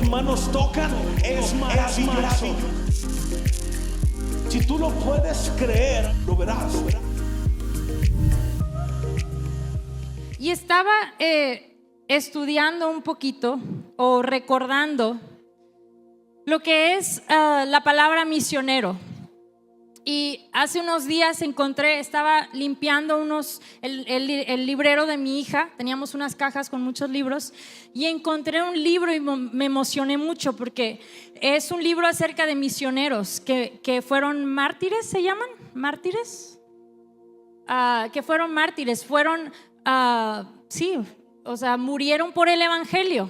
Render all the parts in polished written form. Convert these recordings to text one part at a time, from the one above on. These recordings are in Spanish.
manos tocan, es maravilloso. Si tú lo puedes creer, lo verás. Y estaba estudiando un poquito o recordando lo que es la palabra misionero. Y hace unos días estaba limpiando el librero de mi hija. Teníamos unas cajas con muchos libros y encontré un libro y me emocioné mucho porque es un libro acerca de misioneros que fueron mártires. ¿Se llaman? ¿Mártires? Que fueron mártires, sí, o sea, murieron por el evangelio,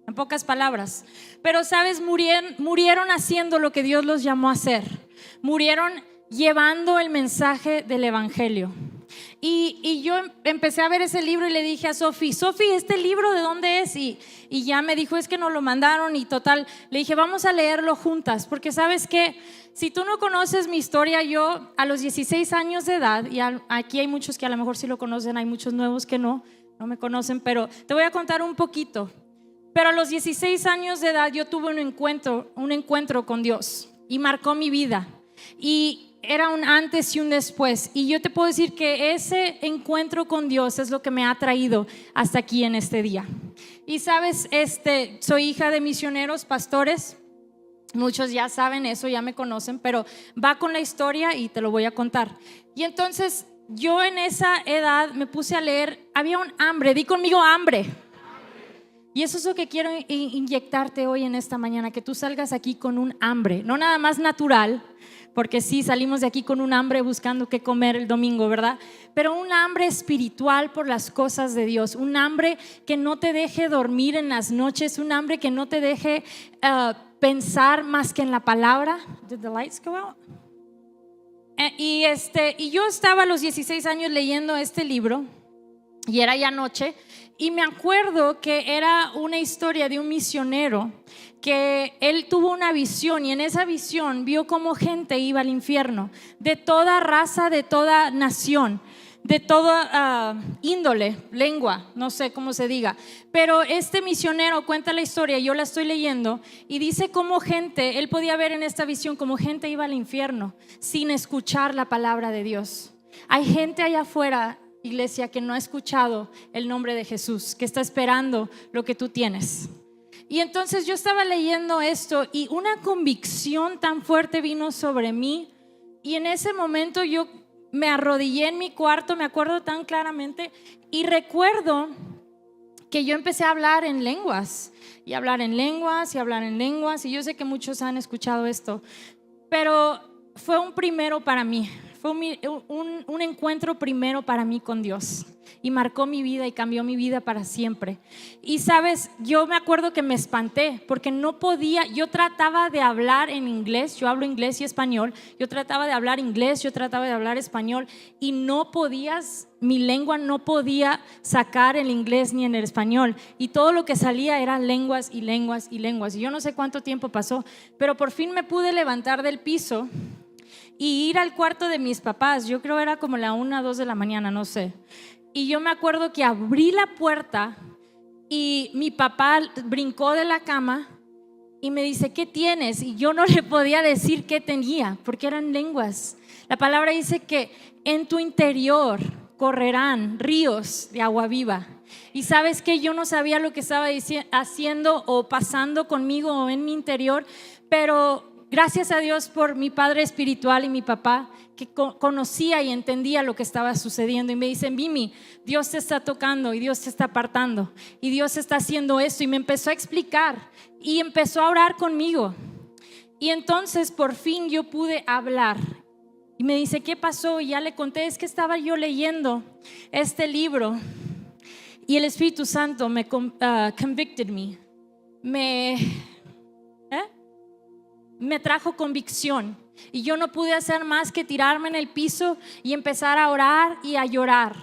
en pocas palabras. Pero sabes, murieron haciendo lo que Dios los llamó a hacer. Murieron llevando el mensaje del evangelio. Y yo empecé a ver ese libro y le dije a Sofi, ¿este libro de dónde es? Y ya me dijo, es que nos lo mandaron. Y total, le dije, vamos a leerlo juntas, porque sabes que si tú no conoces mi historia, yo a los 16 años de edad, y aquí hay muchos que a lo mejor sí lo conocen, hay muchos nuevos que no me conocen, pero te voy a contar un poquito. Pero a los 16 años de edad yo tuve un encuentro con Dios y marcó mi vida. Y era un antes y un después. Y yo te puedo decir que ese encuentro con Dios es lo que me ha traído hasta aquí en este día. Y sabes, soy hija de misioneros, pastores. Muchos ya saben eso, ya me conocen, pero va con la historia y te lo voy a contar. Y entonces yo en esa edad me puse a leer, había un hambre, di conmigo hambre. Y eso es lo que quiero inyectarte hoy en esta mañana, que tú salgas aquí con un hambre, no nada más natural, porque sí salimos de aquí con un hambre buscando qué comer el domingo, ¿verdad? Pero un hambre espiritual por las cosas de Dios, un hambre que no te deje dormir en las noches, un hambre que no te deje pensar más que en la palabra. Did the lights go out? Y yo estaba a los 16 años leyendo este libro y era ya noche. Y me acuerdo que era una historia de un misionero que él tuvo una visión, y en esa visión vio cómo gente iba al infierno, de toda raza, de toda nación, de toda índole, lengua, no sé cómo se diga. Pero este misionero cuenta la historia, yo la estoy leyendo, y dice cómo gente, él podía ver en esta visión cómo gente iba al infierno sin escuchar la palabra de Dios. Hay gente allá afuera, iglesia, que no ha escuchado el nombre de Jesús, que está esperando lo que tú tienes. Y entonces yo estaba leyendo esto y una convicción tan fuerte vino sobre mí, y en ese momento yo me arrodillé en mi cuarto, me acuerdo tan claramente, y recuerdo que yo empecé a hablar en lenguas y hablar en lenguas y hablar en lenguas, y yo sé que muchos han escuchado esto, pero fue un primero para mí. Fue un encuentro primero para mí con Dios, y marcó mi vida y cambió mi vida para siempre. Y sabes, yo me acuerdo que me espanté porque no podía, yo trataba de hablar en inglés, yo hablo inglés y español, yo trataba de hablar inglés, yo trataba de hablar español, y no podías, mi lengua no podía sacar el inglés ni en el español, y todo lo que salía eran lenguas y lenguas y lenguas. Y yo no sé cuánto tiempo pasó, pero por fin me pude levantar del piso y ir al cuarto de mis papás. Yo creo era como la 1 o 2 de la mañana, no sé. Y yo me acuerdo que abrí la puerta y mi papá brincó de la cama y me dice, ¿qué tienes? Y yo no le podía decir qué tenía porque eran lenguas. La palabra dice que en tu interior correrán ríos de agua viva. Y sabes que yo no sabía lo que estaba haciendo o pasando conmigo o en mi interior, pero gracias a Dios por mi padre espiritual y mi papá, que conocía y entendía lo que estaba sucediendo, y me dicen, Mimi, Dios te está tocando y Dios te está apartando y Dios está haciendo esto, y me empezó a explicar y empezó a orar conmigo. Y entonces por fin yo pude hablar, y me dice, ¿qué pasó? Y ya le conté, es que estaba yo leyendo este libro y el Espíritu Santo me convicted me trajo convicción, y yo no pude hacer más que tirarme en el piso y empezar a orar y a llorar.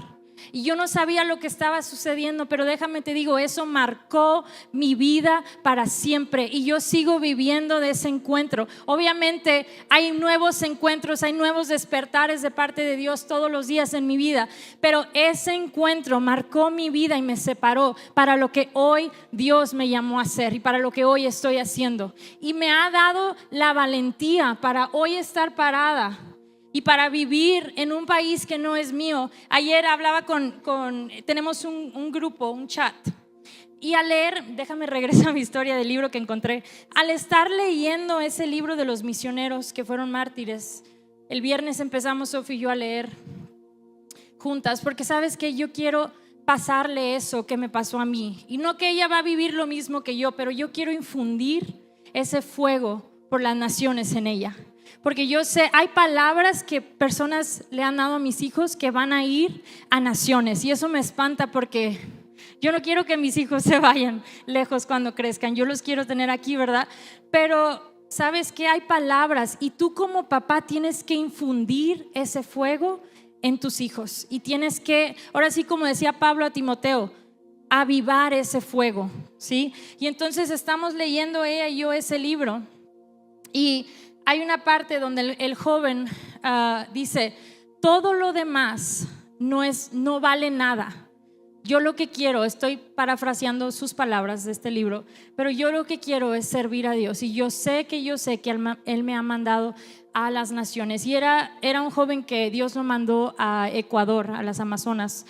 y yo no sabía lo que estaba sucediendo, pero déjame te digo, eso marcó mi vida para siempre y yo sigo viviendo de ese encuentro. Obviamente hay nuevos encuentros, hay nuevos despertares de parte de Dios todos los días en mi vida, pero ese encuentro marcó mi vida y me separó para lo que hoy Dios me llamó a hacer y para lo que hoy estoy haciendo, y me ha dado la valentía para hoy estar parada y para vivir en un país que no es mío. Ayer hablaba tenemos un grupo, un chat, y al leer, déjame regresar a mi historia del libro que encontré, al estar leyendo ese libro de los misioneros que fueron mártires, el viernes empezamos Sofía y yo a leer juntas, porque sabes que yo quiero pasarle eso que me pasó a mí, y no que ella va a vivir lo mismo que yo, pero yo quiero infundir ese fuego por las naciones en ella. Porque yo sé, hay palabras que personas le han dado a mis hijos que van a ir a naciones, y eso me espanta porque yo no quiero que mis hijos se vayan lejos cuando crezcan. Yo los quiero tener aquí, ¿verdad? Pero sabes que hay palabras y tú como papá tienes que infundir ese fuego en tus hijos, y tienes que, ahora sí, como decía Pablo a Timoteo, avivar ese fuego, ¿sí? Y entonces estamos leyendo ella y yo ese libro, y hay una parte donde el joven dice: todo lo demás no vale nada. Yo lo que quiero, estoy parafraseando sus palabras de este libro, pero yo lo que quiero es servir a Dios, y yo sé que Él me ha mandado a las naciones. Y era un joven que Dios lo mandó a Ecuador, a las Amazonas,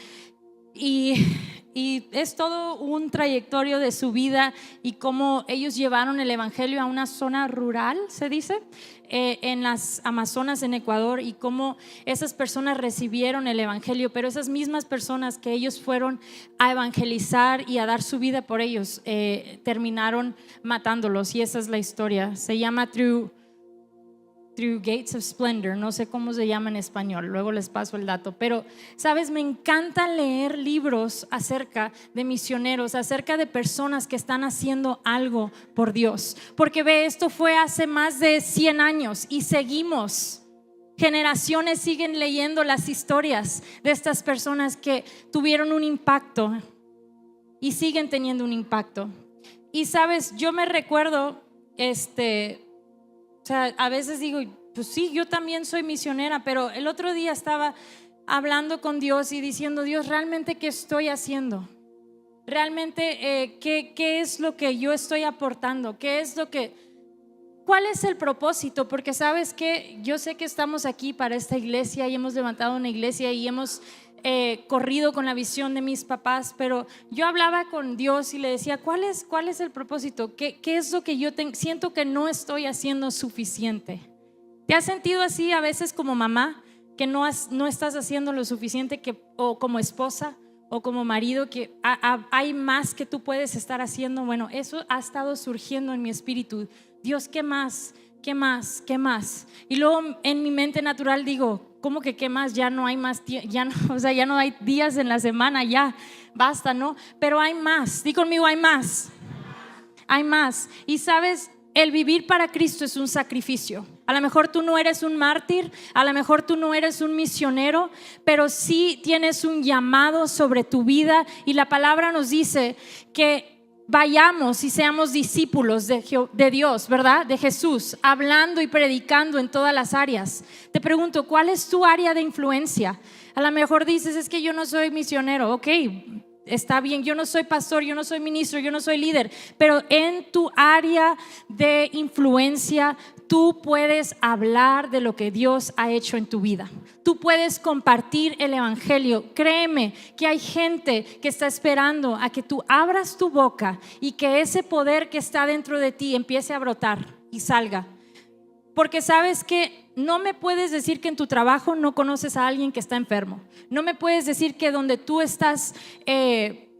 y es todo un trayectorio de su vida y cómo ellos llevaron el evangelio a una zona rural, se dice, en las Amazonas en Ecuador, y cómo esas personas recibieron el evangelio, pero esas mismas personas que ellos fueron a evangelizar y a dar su vida por ellos, terminaron matándolos. Y esa es la historia. Se llama Through Gates of Splendor, no sé cómo se llama en español, luego les paso el dato. Pero sabes, me encanta leer libros acerca de misioneros, acerca de personas que están haciendo algo por Dios, porque ve, esto fue hace más de 100 años y seguimos, generaciones siguen leyendo las historias de estas personas que tuvieron un impacto y siguen teniendo un impacto. Y sabes, yo me recuerdo o sea, a veces digo, pues sí, yo también soy misionera, pero el otro día estaba hablando con Dios y diciendo: Dios, ¿realmente qué estoy haciendo? ¿Realmente qué es lo que yo estoy aportando? ¿Cuál es el propósito? Porque sabes que yo sé que estamos aquí para esta iglesia y hemos levantado una iglesia y hemos corrido con la visión de mis papás, pero yo hablaba con Dios y le decía: ¿cuál es el propósito? ¿Qué es lo que yo siento que no estoy haciendo suficiente? ¿Te has sentido así a veces como mamá, que no estás haciendo lo suficiente, o como esposa o como marido, que hay más que tú puedes estar haciendo? Bueno, eso ha estado surgiendo en mi espíritu. Dios, ¿qué más? ¿Qué más? ¿Qué más? Y luego en mi mente natural digo: ¿cómo que qué más? Ya no hay más, ya no hay días en la semana, ya basta, ¿no? Pero hay más. Di conmigo: hay más. Hay más. Y sabes, el vivir para Cristo es un sacrificio. A lo mejor tú no eres un mártir, a lo mejor tú no eres un misionero, pero sí tienes un llamado sobre tu vida, y la palabra nos dice que vayamos y seamos discípulos de Dios, ¿verdad? De Jesús, hablando y predicando en todas las áreas. Te pregunto, ¿cuál es tu área de influencia? A lo mejor dices: es que yo no soy misionero. Ok, está bien, yo no soy pastor, yo no soy ministro, yo no soy líder, pero en tu área de influencia tú puedes hablar de lo que Dios ha hecho en tu vida. Tú puedes compartir el evangelio. Créeme que hay gente que está esperando a que tú abras tu boca y que ese poder que está dentro de ti empiece a brotar y salga. Porque sabes que no me puedes decir que en tu trabajo no conoces a alguien que está enfermo. No me puedes decir que donde tú estás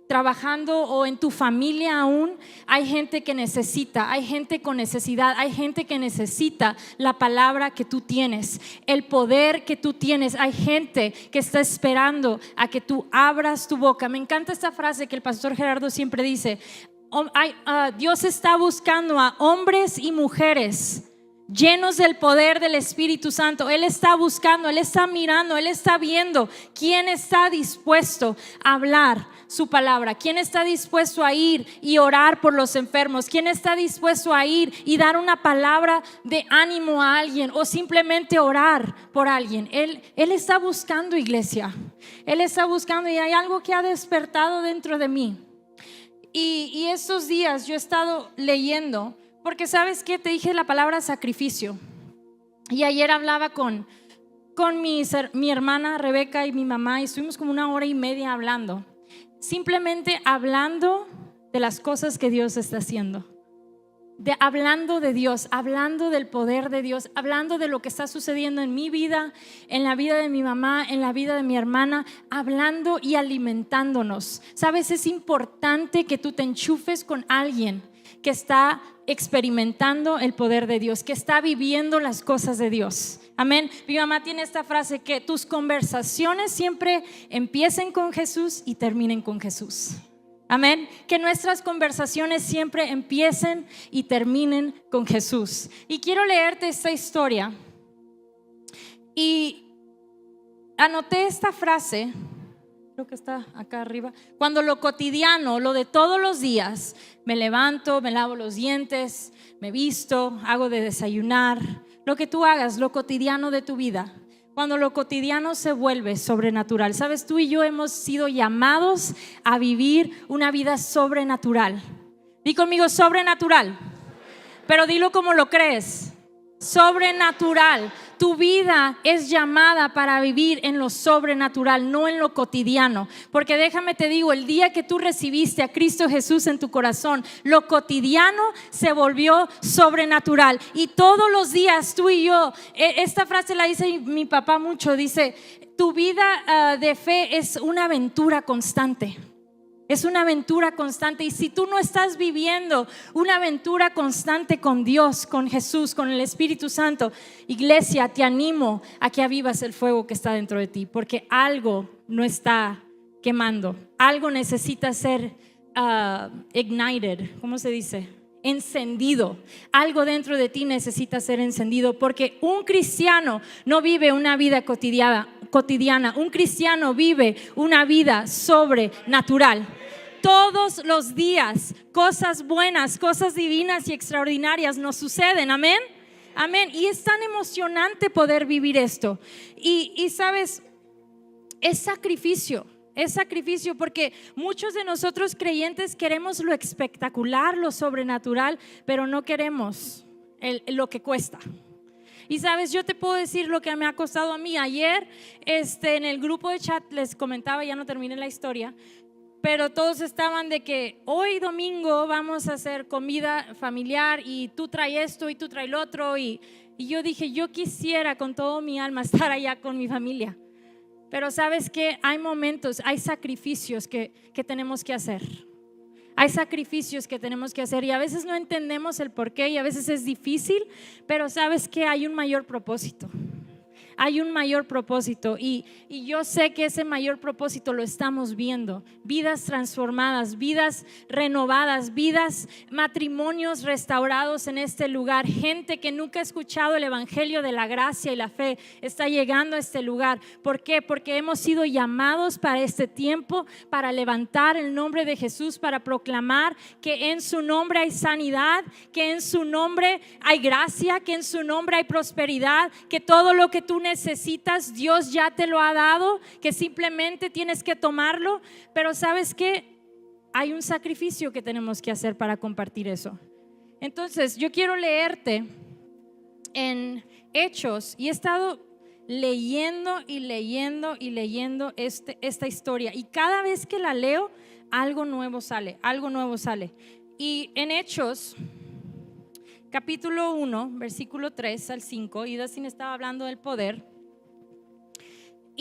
trabajando o en tu familia aún hay gente que necesita, hay gente con necesidad, hay gente que necesita la palabra que tú tienes, el poder que tú tienes. Hay gente que está esperando a que tú abras tu boca. Me encanta esta frase que el pastor Gerardo siempre dice: Dios está buscando a hombres y mujeres llenos del poder del Espíritu Santo. Él está buscando, Él está mirando, Él está viendo quién está dispuesto a hablar su palabra, quién está dispuesto a ir y orar por los enfermos, quién está dispuesto a ir y dar una palabra de ánimo a alguien o simplemente orar por alguien. Él está buscando, iglesia. Él está buscando, y hay algo que ha despertado dentro de mí. Y estos días yo he estado leyendo, porque ¿sabes qué? Te dije la palabra sacrificio. Y ayer hablaba con mi hermana Rebeca y mi mamá, y estuvimos como 1 hora y media hablando. Simplemente hablando de las cosas que Dios está haciendo. Hablando de Dios, hablando del poder de Dios, hablando de lo que está sucediendo en mi vida, en la vida de mi mamá, en la vida de mi hermana, hablando y alimentándonos. Sabes, es importante que tú te enchufes con alguien que está experimentando el poder de Dios, que está viviendo las cosas de Dios. Amén. Mi mamá tiene esta frase: que tus conversaciones siempre empiecen con Jesús y terminen con Jesús. Amén. Que nuestras conversaciones siempre empiecen y terminen con Jesús. Y quiero leerte esta historia. Y anoté esta frase, creo que está acá arriba. Cuando lo cotidiano, lo de todos los días, me levanto, me lavo los dientes, me visto, hago de desayunar, lo que tú hagas, lo cotidiano de tu vida. Cuando lo cotidiano se vuelve sobrenatural. Sabes, tú y yo hemos sido llamados a vivir una vida sobrenatural. Di conmigo, sobrenatural. Pero dilo como lo crees. Sobrenatural. Tu vida es llamada para vivir en lo sobrenatural, no en lo cotidiano. Porque déjame te digo, el día que tú recibiste a Cristo Jesús en tu corazón, lo cotidiano se volvió sobrenatural. Y todos los días tú y yo, esta frase la dice mi papá mucho, dice: tu vida de fe es una aventura constante. Es una aventura constante. Y si tú no estás viviendo una aventura constante con Dios, con Jesús, con el Espíritu Santo, iglesia, te animo a que avivas el fuego que está dentro de ti, porque algo no está quemando. Algo necesita ser ignited. ¿Cómo se dice? Encendido. Algo dentro de ti necesita ser encendido, porque un cristiano no vive una vida cotidiana. Un cristiano vive una vida sobrenatural. Todos los días cosas buenas, cosas divinas y extraordinarias nos suceden. Amén. Amén. Y es tan emocionante poder vivir esto. Y sabes, es sacrificio. Es sacrificio, porque muchos de nosotros creyentes queremos lo espectacular, lo sobrenatural, pero no queremos lo que cuesta. Y sabes, yo te puedo decir lo que me ha costado a mí. Ayer en el grupo de chat les comentaba, ya no terminé la historia, pero todos estaban de que hoy domingo vamos a hacer comida familiar y tú traes esto y tú traes lo otro. Y yo dije, yo quisiera con todo mi alma estar allá con mi familia. Pero sabes que hay momentos, hay sacrificios que tenemos que hacer. Hay sacrificios que tenemos que hacer y a veces no entendemos el por qué y a veces es difícil, pero sabes que hay un mayor propósito. Hay un mayor propósito y yo sé que ese mayor propósito lo estamos viendo. Vidas transformadas, vidas renovadas, vidas, matrimonios restaurados en este lugar. Gente que nunca ha escuchado el evangelio de la gracia y la fe está llegando a este lugar. ¿Por qué? Porque hemos sido llamados para este tiempo, para levantar el nombre de Jesús, para proclamar que en su nombre hay sanidad, que en su nombre hay gracia, que en su nombre hay prosperidad, que todo lo que tú necesitas Dios ya te lo ha dado, que simplemente tienes que tomarlo. Pero ¿sabes qué? Hay un sacrificio que tenemos que hacer para compartir eso. Entonces yo quiero leerte en Hechos, y he estado leyendo esta historia, y cada vez que la leo algo nuevo sale. Y en Hechos capítulo 1, versículo 3 al 5, y Dustin estaba hablando del poder.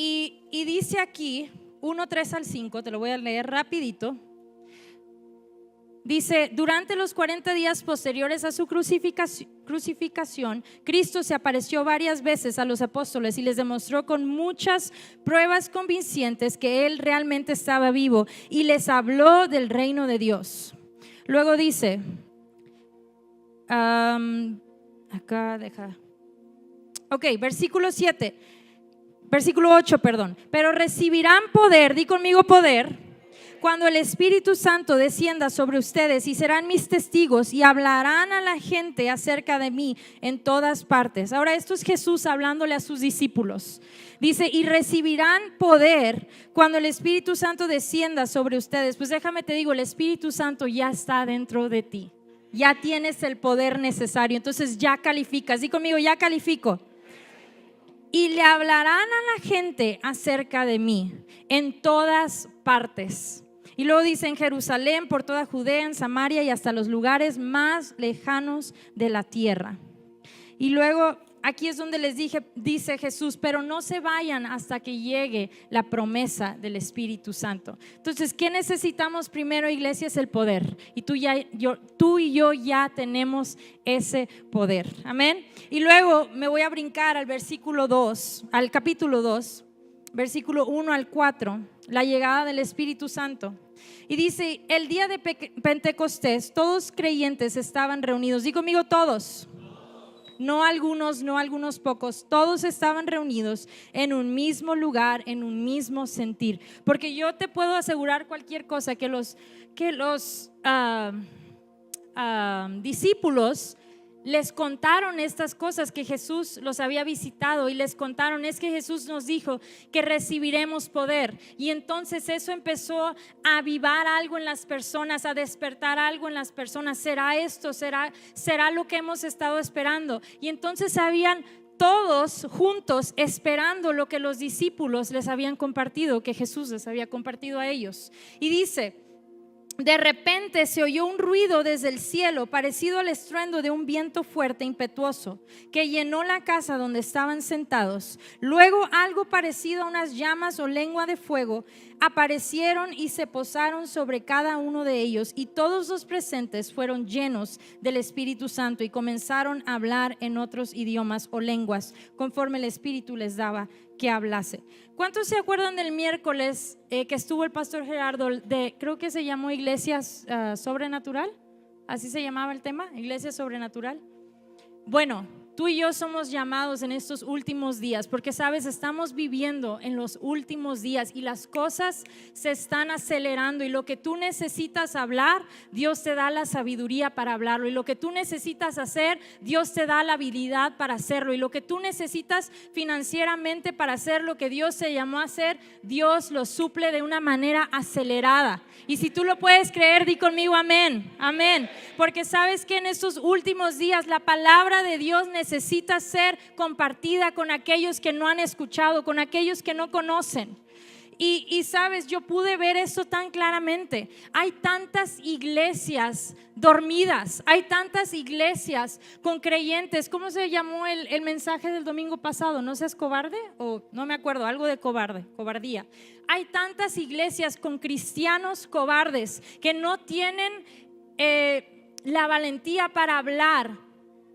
Y dice aquí, 1, 3 al 5, te lo voy a leer rapidito. Dice: durante los 40 días posteriores a su crucificación, Cristo se apareció varias veces a los apóstoles y les demostró con muchas pruebas convincentes que Él realmente estaba vivo y les habló del reino de Dios. Luego dice, Acá deja. Ok, versículo 8, perdón. Pero recibirán poder, di conmigo poder, cuando el Espíritu Santo descienda sobre ustedes, y serán mis testigos y hablarán a la gente acerca de mí en todas partes. Ahora esto es Jesús hablándole a sus discípulos. Dice, y recibirán poder cuando el Espíritu Santo descienda sobre ustedes. Pues déjame te digo, el Espíritu Santo ya está dentro de ti. Ya tienes el poder necesario, entonces ya calificas. Di conmigo, ya califico. Y le hablarán a la gente acerca de mí en todas partes. Y luego dice, en Jerusalén, por toda Judea, en Samaria y hasta los lugares más lejanos de la tierra. Y luego aquí es donde les dice Jesús, pero no se vayan hasta que llegue la promesa del Espíritu Santo. Entonces, ¿qué necesitamos primero, iglesia? Es el poder. Y tú y yo ya tenemos ese poder. Amén. Y luego me voy a brincar al versículo 2, al capítulo 2, versículo 1 al 4, la llegada del Espíritu Santo. Y dice, el día de Pentecostés, todos creyentes estaban reunidos. Di conmigo, todos. No algunos pocos, todos estaban reunidos en un mismo lugar, en un mismo sentir. Porque yo te puedo asegurar cualquier cosa que los discípulos les contaron estas cosas, que Jesús los había visitado y les contaron, es que Jesús nos dijo que recibiremos poder, y entonces eso empezó a avivar algo en las personas, a despertar algo en las personas. ¿Será esto? ¿Será lo que hemos estado esperando? Y entonces habían todos juntos esperando lo que los discípulos les habían compartido, que Jesús les había compartido a ellos. Y dice, de repente se oyó un ruido desde el cielo, parecido al estruendo de un viento fuerte e impetuoso, que llenó la casa donde estaban sentados. Luego algo parecido a unas llamas o lengua de fuego aparecieron y se posaron sobre cada uno de ellos, y todos los presentes fueron llenos del Espíritu Santo y comenzaron a hablar en otros idiomas o lenguas, conforme el Espíritu les daba que hablase. ¿Cuántos se acuerdan del miércoles que estuvo el pastor Gerardo creo que se llamó Iglesias Sobrenatural? Así se llamaba el tema, Iglesia Sobrenatural. Bueno, tú y yo somos llamados en estos últimos días, porque sabes, estamos viviendo en los últimos días y las cosas se están acelerando, y lo que tú necesitas hablar, Dios te da la sabiduría para hablarlo, y lo que tú necesitas hacer, Dios te da la habilidad para hacerlo, y lo que tú necesitas financieramente para hacer lo que Dios te llamó a hacer, Dios lo suple de una manera acelerada. Y si tú lo puedes creer, di conmigo amén, amén, porque sabes que en estos últimos días la palabra de Dios necesita ser compartida con aquellos que no han escuchado, con aquellos que no conocen. Y sabes, yo pude ver eso tan claramente. Hay tantas iglesias dormidas, hay tantas iglesias con creyentes. ¿Cómo se llamó el mensaje del domingo pasado? ¿No seas cobarde? O no me acuerdo, algo de cobardía. Hay tantas iglesias con cristianos cobardes que no tienen la valentía para hablar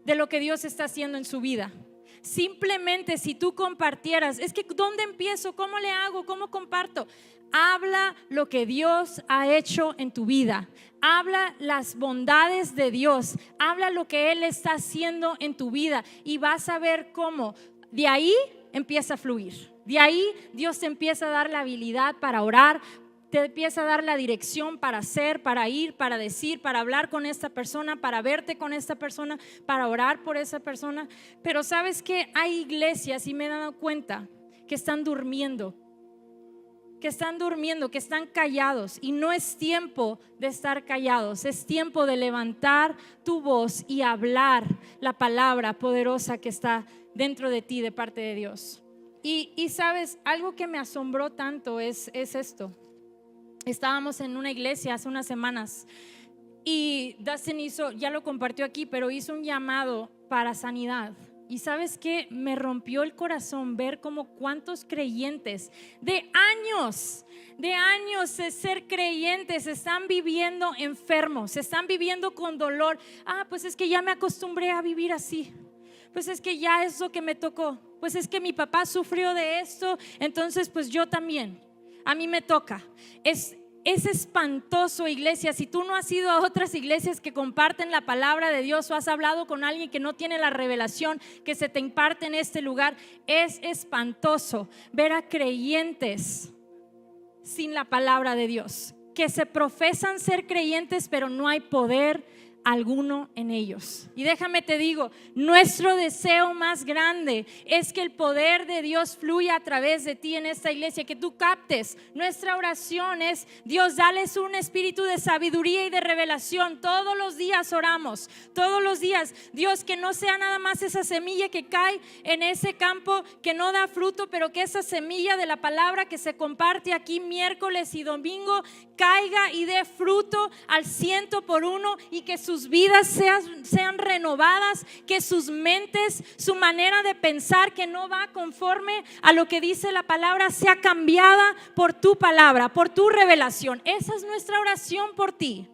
de lo que Dios está haciendo en su vida. Simplemente si tú compartieras, es que ¿dónde empiezo? ¿Cómo le hago? ¿Cómo comparto? Habla lo que Dios ha hecho en tu vida. Habla las bondades de Dios. Habla lo que Él está haciendo en tu vida, y vas a ver cómo de ahí empieza a fluir. De ahí Dios te empieza a dar la habilidad para orar, te empieza a dar la dirección para hacer, para ir, para decir, para hablar con esta persona, para verte con esta persona, para orar por esa persona. Pero sabes que hay iglesias, y me he dado cuenta, que están durmiendo, que están callados, y no es tiempo de estar callados, es tiempo de levantar tu voz y hablar la palabra poderosa que está dentro de ti de parte de Dios. Y sabes, algo que me asombró tanto es esto. Estábamos en una iglesia hace unas semanas y Dustin ya lo compartió aquí, pero hizo un llamado para sanidad. Y sabes qué, me rompió el corazón ver como cuántos creyentes de años de ser creyentes están viviendo enfermos, están viviendo con dolor. Pues es que ya me acostumbré a vivir así. Pues es que ya es lo que me tocó. Pues es que mi papá sufrió de esto, entonces pues yo también. A mí me toca. Es espantoso, iglesia. Si tú no has ido a otras iglesias que comparten la palabra de Dios o has hablado con alguien que no tiene la revelación que se te imparte en este lugar, es espantoso ver a creyentes sin la palabra de Dios, que se profesan ser creyentes pero no hay poder alguno en ellos. Y déjame te digo, nuestro deseo más grande es que el poder de Dios fluya a través de ti en esta iglesia, que tú captes. Nuestra oración es: Dios, dales un espíritu de sabiduría y de revelación. Todos los días oramos, todos los días. Dios, que no sea nada más esa semilla que cae en ese campo que no da fruto, pero que esa semilla de la palabra que se comparte aquí miércoles y domingo caiga y dé fruto al 100%, y que sus vidas sean renovadas, que sus mentes, su manera de pensar que no va conforme a lo que dice la palabra, sea cambiada por tu palabra, por tu revelación. Esa es nuestra oración por ti.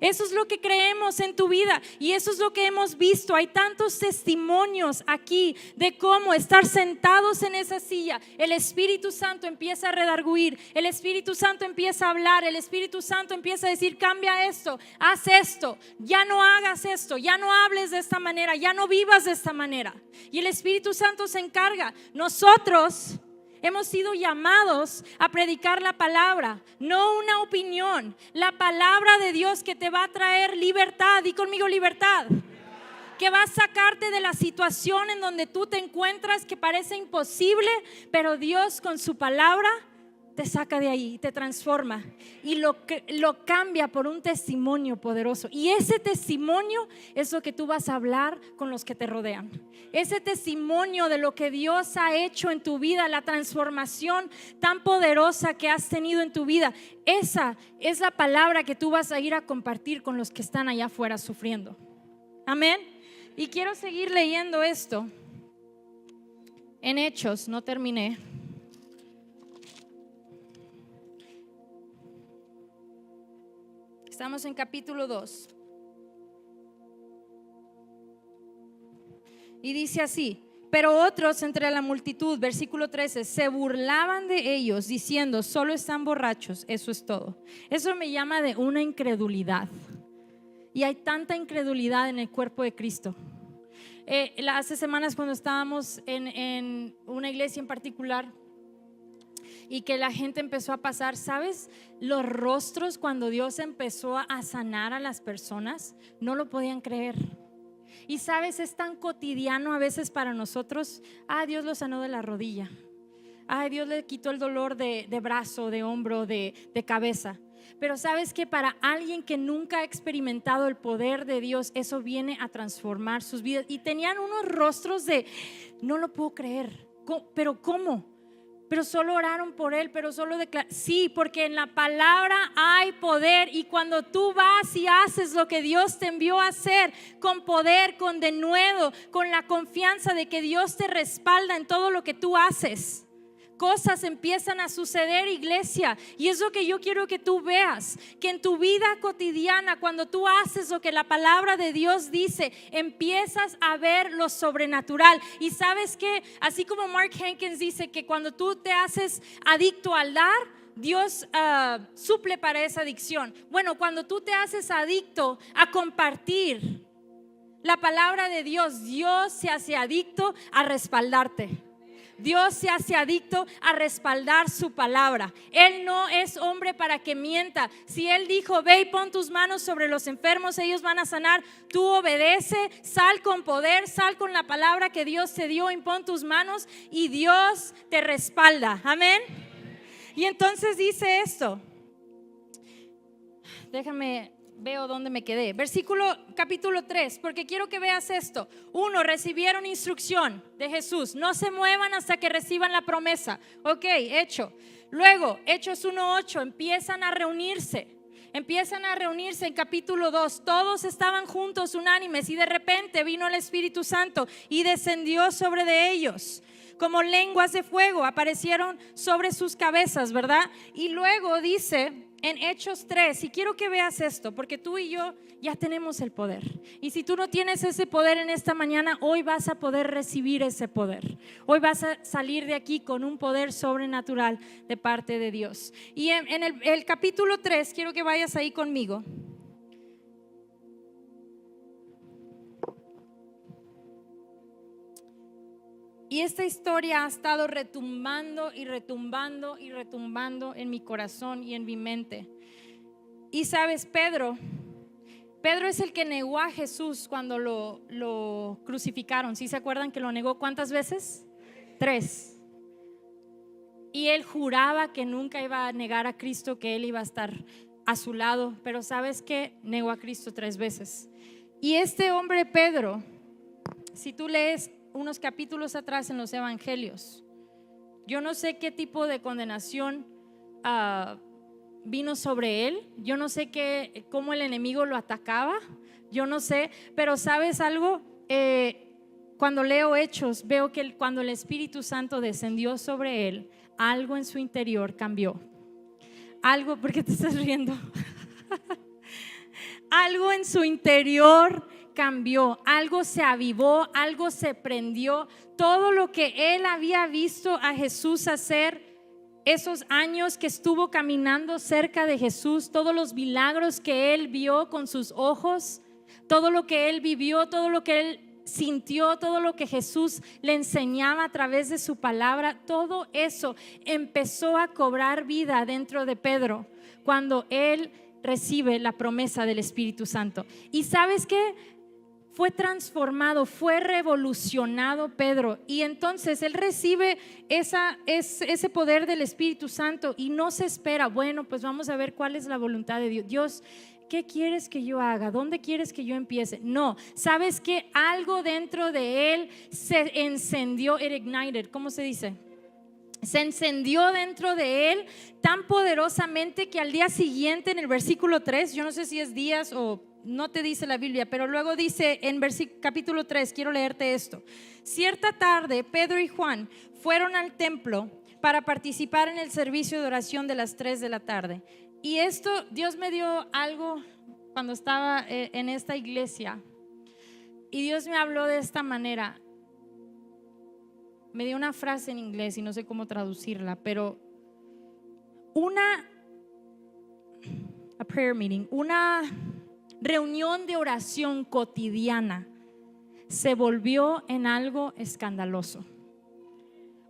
Eso es lo que creemos en tu vida y eso es lo que hemos visto. Hay tantos testimonios aquí de cómo estar sentados en esa silla, el Espíritu Santo empieza a redarguir, el Espíritu Santo empieza a hablar, el Espíritu Santo empieza a decir: cambia esto, haz esto, ya no hagas esto, ya no hables de esta manera, ya no vivas de esta manera. Y el Espíritu Santo se encarga. Nosotros hemos sido llamados a predicar la palabra, no una opinión. La palabra de Dios que te va a traer libertad. Di conmigo: libertad. Que va a sacarte de la situación en donde tú te encuentras, que parece imposible, pero Dios con su palabra te saca de ahí, te transforma y lo cambia por un testimonio poderoso. Y ese testimonio es lo que tú vas a hablar con los que te rodean. Ese testimonio de lo que Dios ha hecho en tu vida, la transformación tan poderosa que has tenido en tu vida, esa es la palabra que tú vas a ir a compartir con los que están allá afuera sufriendo. Amén. Y quiero seguir leyendo esto en Hechos, no terminé. Estamos en capítulo 2. Y dice así: pero otros entre la multitud, versículo 13, se burlaban de ellos diciendo: solo están borrachos, eso es todo. Eso me llama de una incredulidad. Y hay tanta incredulidad en el cuerpo de Cristo. Hace semanas, cuando estábamos en una iglesia en particular, y que la gente empezó a pasar, ¿sabes? Los rostros cuando Dios empezó a sanar a las personas, no lo podían creer. Y sabes, es tan cotidiano a veces para nosotros. Dios lo sanó de la rodilla. Dios le quitó el dolor de brazo, de hombro, de cabeza. Pero sabes que para alguien que nunca ha experimentado el poder de Dios, eso viene a transformar sus vidas. Y tenían unos rostros de: no lo puedo creer. ¿Pero cómo? Pero solo oraron por él, pero solo declararon. Sí, porque en la palabra hay poder, y cuando tú vas y haces lo que Dios te envió a hacer, con poder, con denuedo, con la confianza de que Dios te respalda en todo lo que tú haces, cosas empiezan a suceder, iglesia. Y es lo que yo quiero que tú veas, que en tu vida cotidiana, cuando tú haces lo que la palabra de Dios dice, empiezas a ver lo sobrenatural. Y sabes que así como Mark Hankins dice que cuando tú te haces adicto al dar, Dios suple para esa adicción. Bueno, cuando tú te haces adicto a compartir la palabra de Dios, Dios se hace adicto a respaldarte. Dios se hace adicto a respaldar su palabra. Él no es hombre para que mienta. Si Él dijo: ve y pon tus manos sobre los enfermos, ellos van a sanar, tú obedece, sal con poder, sal con la palabra que Dios te dio, impon tus manos y Dios te respalda. Amén. Y entonces dice esto. Veo dónde me quedé. Capítulo 3, porque quiero que veas esto. 1, recibieron instrucción de Jesús: no se muevan hasta que reciban la promesa. Ok, hecho. Luego, Hechos 1:8, empiezan a reunirse en capítulo 2. Todos estaban juntos, unánimes, y de repente vino el Espíritu Santo y descendió sobre de ellos como lenguas de fuego, aparecieron sobre sus cabezas, ¿verdad? Y luego dice en Hechos 3, y quiero que veas esto, porque tú y yo ya tenemos el poder. Y si tú no tienes ese poder en esta mañana, hoy vas a poder recibir ese poder. Hoy vas a salir de aquí con un poder sobrenatural de parte de Dios. Y en el capítulo 3, quiero que vayas ahí conmigo. Y esta historia ha estado retumbando y retumbando y retumbando en mi corazón y en mi mente. Y sabes, Pedro es el que negó a Jesús cuando lo crucificaron. ¿Sí se acuerdan que lo negó cuántas veces? 3. Y él juraba que nunca iba a negar a Cristo, que él iba a estar a su lado. Pero ¿sabes qué? Negó a Cristo 3 veces. Y este hombre Pedro, si tú lees unos capítulos atrás en los evangelios, yo no sé qué tipo de condenación vino sobre él, yo no sé cómo el enemigo lo atacaba, yo no sé, pero ¿sabes algo? Cuando leo Hechos, veo que cuando el Espíritu Santo descendió sobre él, algo en su interior cambió. Algo, ¿por qué te estás riendo? Algo en su interior cambió, algo se avivó, algo se prendió. Todo lo que él había visto a Jesús hacer esos años que estuvo caminando cerca de Jesús, todos los milagros que él vio con sus ojos, todo lo que él vivió, todo lo que él sintió, todo lo que Jesús le enseñaba a través de su palabra, todo eso empezó a cobrar vida dentro de Pedro cuando él recibe la promesa del Espíritu Santo. ¿Y sabes qué? Fue transformado, fue revolucionado Pedro. Y entonces él recibe ese poder del Espíritu Santo y no se espera, bueno, pues vamos a ver cuál es la voluntad de Dios. Dios, ¿qué quieres que yo haga? ¿Dónde quieres que yo empiece? No, ¿sabes qué? Algo dentro de él se encendió, it ignited, ¿cómo se dice? Se encendió dentro de él tan poderosamente que al día siguiente, en el versículo 3, yo no sé si es días o no te dice la Biblia, pero luego dice en capítulo 3, quiero leerte esto. Cierta tarde, Pedro y Juan fueron al templo para participar en el servicio de oración de las 3 de la tarde. Y esto, Dios me dio algo cuando estaba en esta iglesia, y Dios me habló de esta manera. Me dio una frase en inglés y no sé cómo traducirla, pero a prayer meeting, una reunión de oración cotidiana se volvió en algo escandaloso.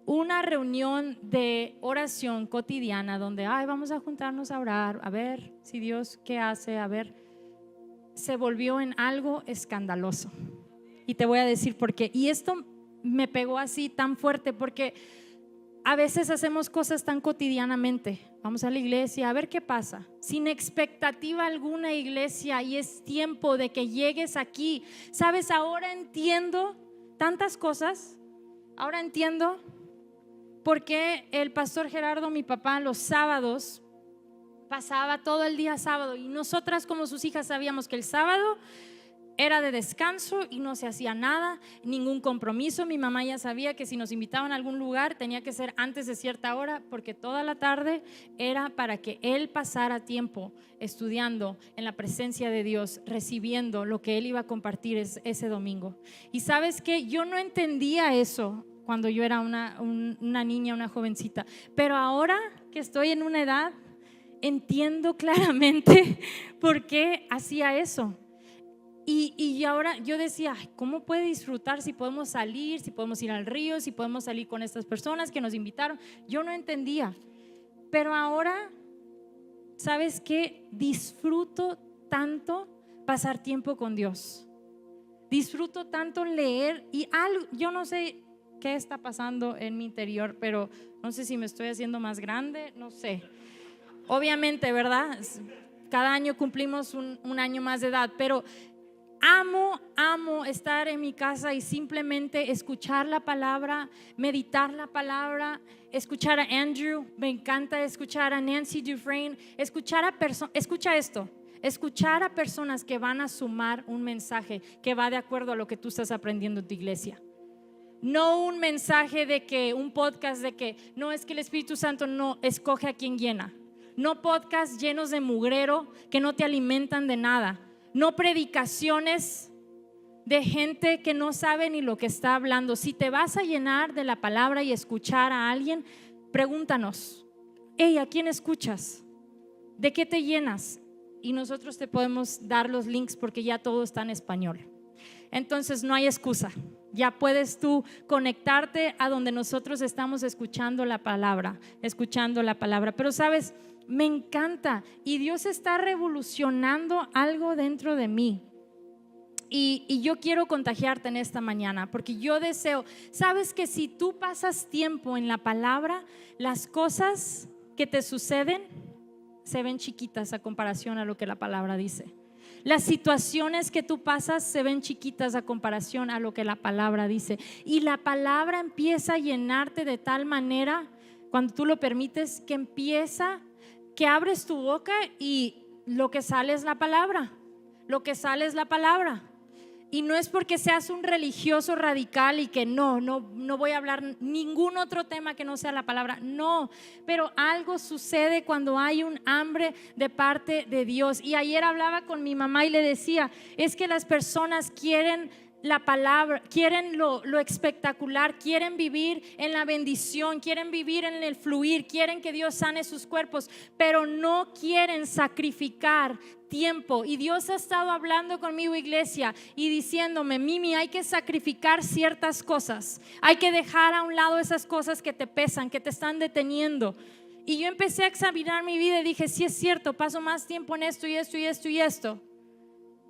Una reunión de oración cotidiana donde vamos a juntarnos a orar, a ver si Dios qué hace, a ver, se volvió en algo escandaloso. Y te voy a decir por qué. Y esto me pegó así tan fuerte porque a veces hacemos cosas tan cotidianamente. Vamos a la iglesia a ver qué pasa, sin expectativa alguna, iglesia, y es tiempo de que llegues aquí. Sabes, ahora entiendo tantas cosas. Ahora entiendo por qué el pastor Gerardo, mi papá, los sábados pasaba todo el día sábado, y nosotras como sus hijas sabíamos que el sábado era de descanso y no se hacía nada, ningún compromiso. Mi mamá ya sabía que si nos invitaban a algún lugar tenía que ser antes de cierta hora, porque toda la tarde era para que él pasara tiempo estudiando en la presencia de Dios, recibiendo lo que él iba a compartir ese domingo. Y sabes que yo no entendía eso cuando yo era una niña, una jovencita, pero ahora que estoy en una edad entiendo claramente por qué hacía eso. Y ahora yo decía, ¿cómo puede disfrutar si podemos salir, si podemos ir al río, si podemos salir con estas personas que nos invitaron? Yo no entendía, pero ahora, ¿sabes qué? Disfruto tanto pasar tiempo con Dios, disfruto tanto leer y algo, yo no sé qué está pasando en mi interior, pero no sé si me estoy haciendo más grande, no sé. Obviamente, ¿verdad? Cada año cumplimos un año más de edad, pero amo estar en mi casa y simplemente escuchar la palabra, meditar la palabra, escuchar a Andrew, me encanta escuchar a Nancy Dufresne, escuchar a personas que van a sumar un mensaje que va de acuerdo a lo que tú estás aprendiendo en tu iglesia. No un mensaje de que, un podcast de que no, es que el Espíritu Santo no escoge a quien llena. no podcasts llenos de mugrero que no te alimentan de nada, no predicaciones de gente que no sabe ni lo que está hablando. Si te vas a llenar de la palabra y escuchar a alguien, pregúntanos: hey, ¿a quién escuchas? ¿De qué te llenas? Y nosotros te podemos dar los links porque ya todo está en español. Entonces no hay excusa. Ya puedes tú conectarte a donde nosotros estamos escuchando la palabra. Pero sabes, me encanta, y Dios está revolucionando algo dentro de mí. Y yo quiero contagiarte en esta mañana, porque yo deseo, sabes que si tú pasas tiempo en la palabra, las cosas que te suceden se ven chiquitas a comparación a lo que la palabra dice. Las situaciones que tú pasas se ven chiquitas a comparación a lo que la palabra dice. Y la palabra empieza a llenarte de tal manera, cuando tú lo permites, que abres tu boca y lo que sale es la palabra. Y no es porque seas un religioso radical y que no voy a hablar ningún otro tema que no sea la palabra. No, pero algo sucede cuando hay un hambre de parte de Dios. Y ayer hablaba con mi mamá y le decía, es que las personas quieren la palabra, quieren lo espectacular, quieren vivir en la bendición, quieren vivir en el fluir, quieren que Dios sane sus cuerpos, pero no quieren sacrificar tiempo. Y Dios ha estado hablando conmigo, iglesia, y diciéndome: Mimi, hay que sacrificar ciertas cosas, hay que dejar a un lado esas cosas que te pesan, que te están deteniendo. Y yo empecé a examinar mi vida y dije: sí, es cierto, paso más tiempo en esto y esto y esto y esto.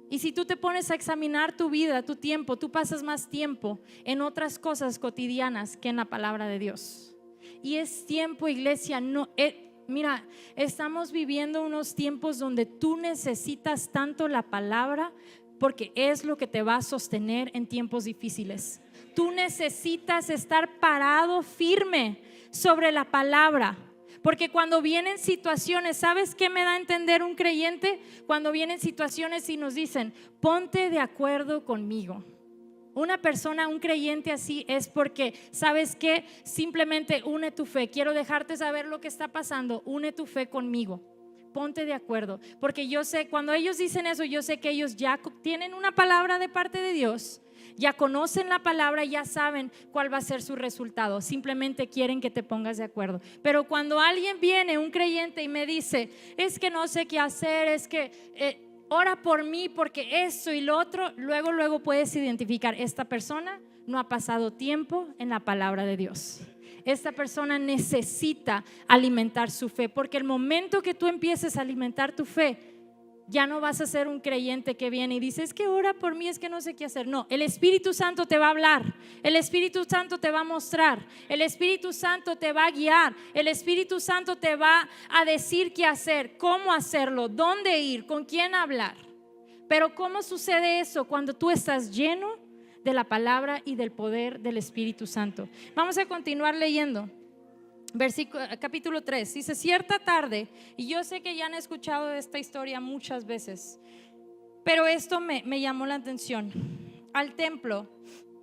Y si tú te pones a examinar tu vida, tu tiempo, tú pasas más tiempo en otras cosas cotidianas que en la palabra de Dios. Y es tiempo, iglesia, mira, estamos viviendo unos tiempos donde tú necesitas tanto la palabra, porque es lo que te va a sostener en tiempos difíciles. Tú necesitas estar parado firme sobre la palabra. Porque cuando vienen situaciones, ¿sabes qué me da a entender un creyente? Cuando vienen situaciones y nos dicen: ponte de acuerdo conmigo. Una persona, un creyente así es porque, ¿sabes qué? Simplemente une tu fe. Quiero dejarte saber lo que está pasando. Une tu fe conmigo. Ponte de acuerdo. Porque yo sé, cuando ellos dicen eso, yo sé que ellos ya tienen una palabra de parte de Dios. Ya conocen la palabra, ya saben cuál va a ser su resultado. Simplemente quieren que te pongas de acuerdo. Pero cuando alguien viene, un creyente, y me dice: es que no sé qué hacer, es que ora por mí porque eso y lo otro, luego puedes identificar: esta persona no ha pasado tiempo en la palabra de Dios. Esta persona necesita alimentar su fe, porque el momento que tú empieces a alimentar tu fe, ya no vas a ser un creyente que viene y dice: es que ora por mí, es que no sé qué hacer. No, el Espíritu Santo te va a hablar, el Espíritu Santo te va a mostrar, el Espíritu Santo te va a guiar, el Espíritu Santo te va a decir qué hacer, cómo hacerlo, dónde ir, con quién hablar. Pero ¿cómo sucede eso? Cuando tú estás lleno de la palabra y del poder del Espíritu Santo. Vamos a continuar leyendo. Capítulo 3 dice: cierta tarde, y yo sé que ya han escuchado esta historia muchas veces, pero esto me llamó la atención.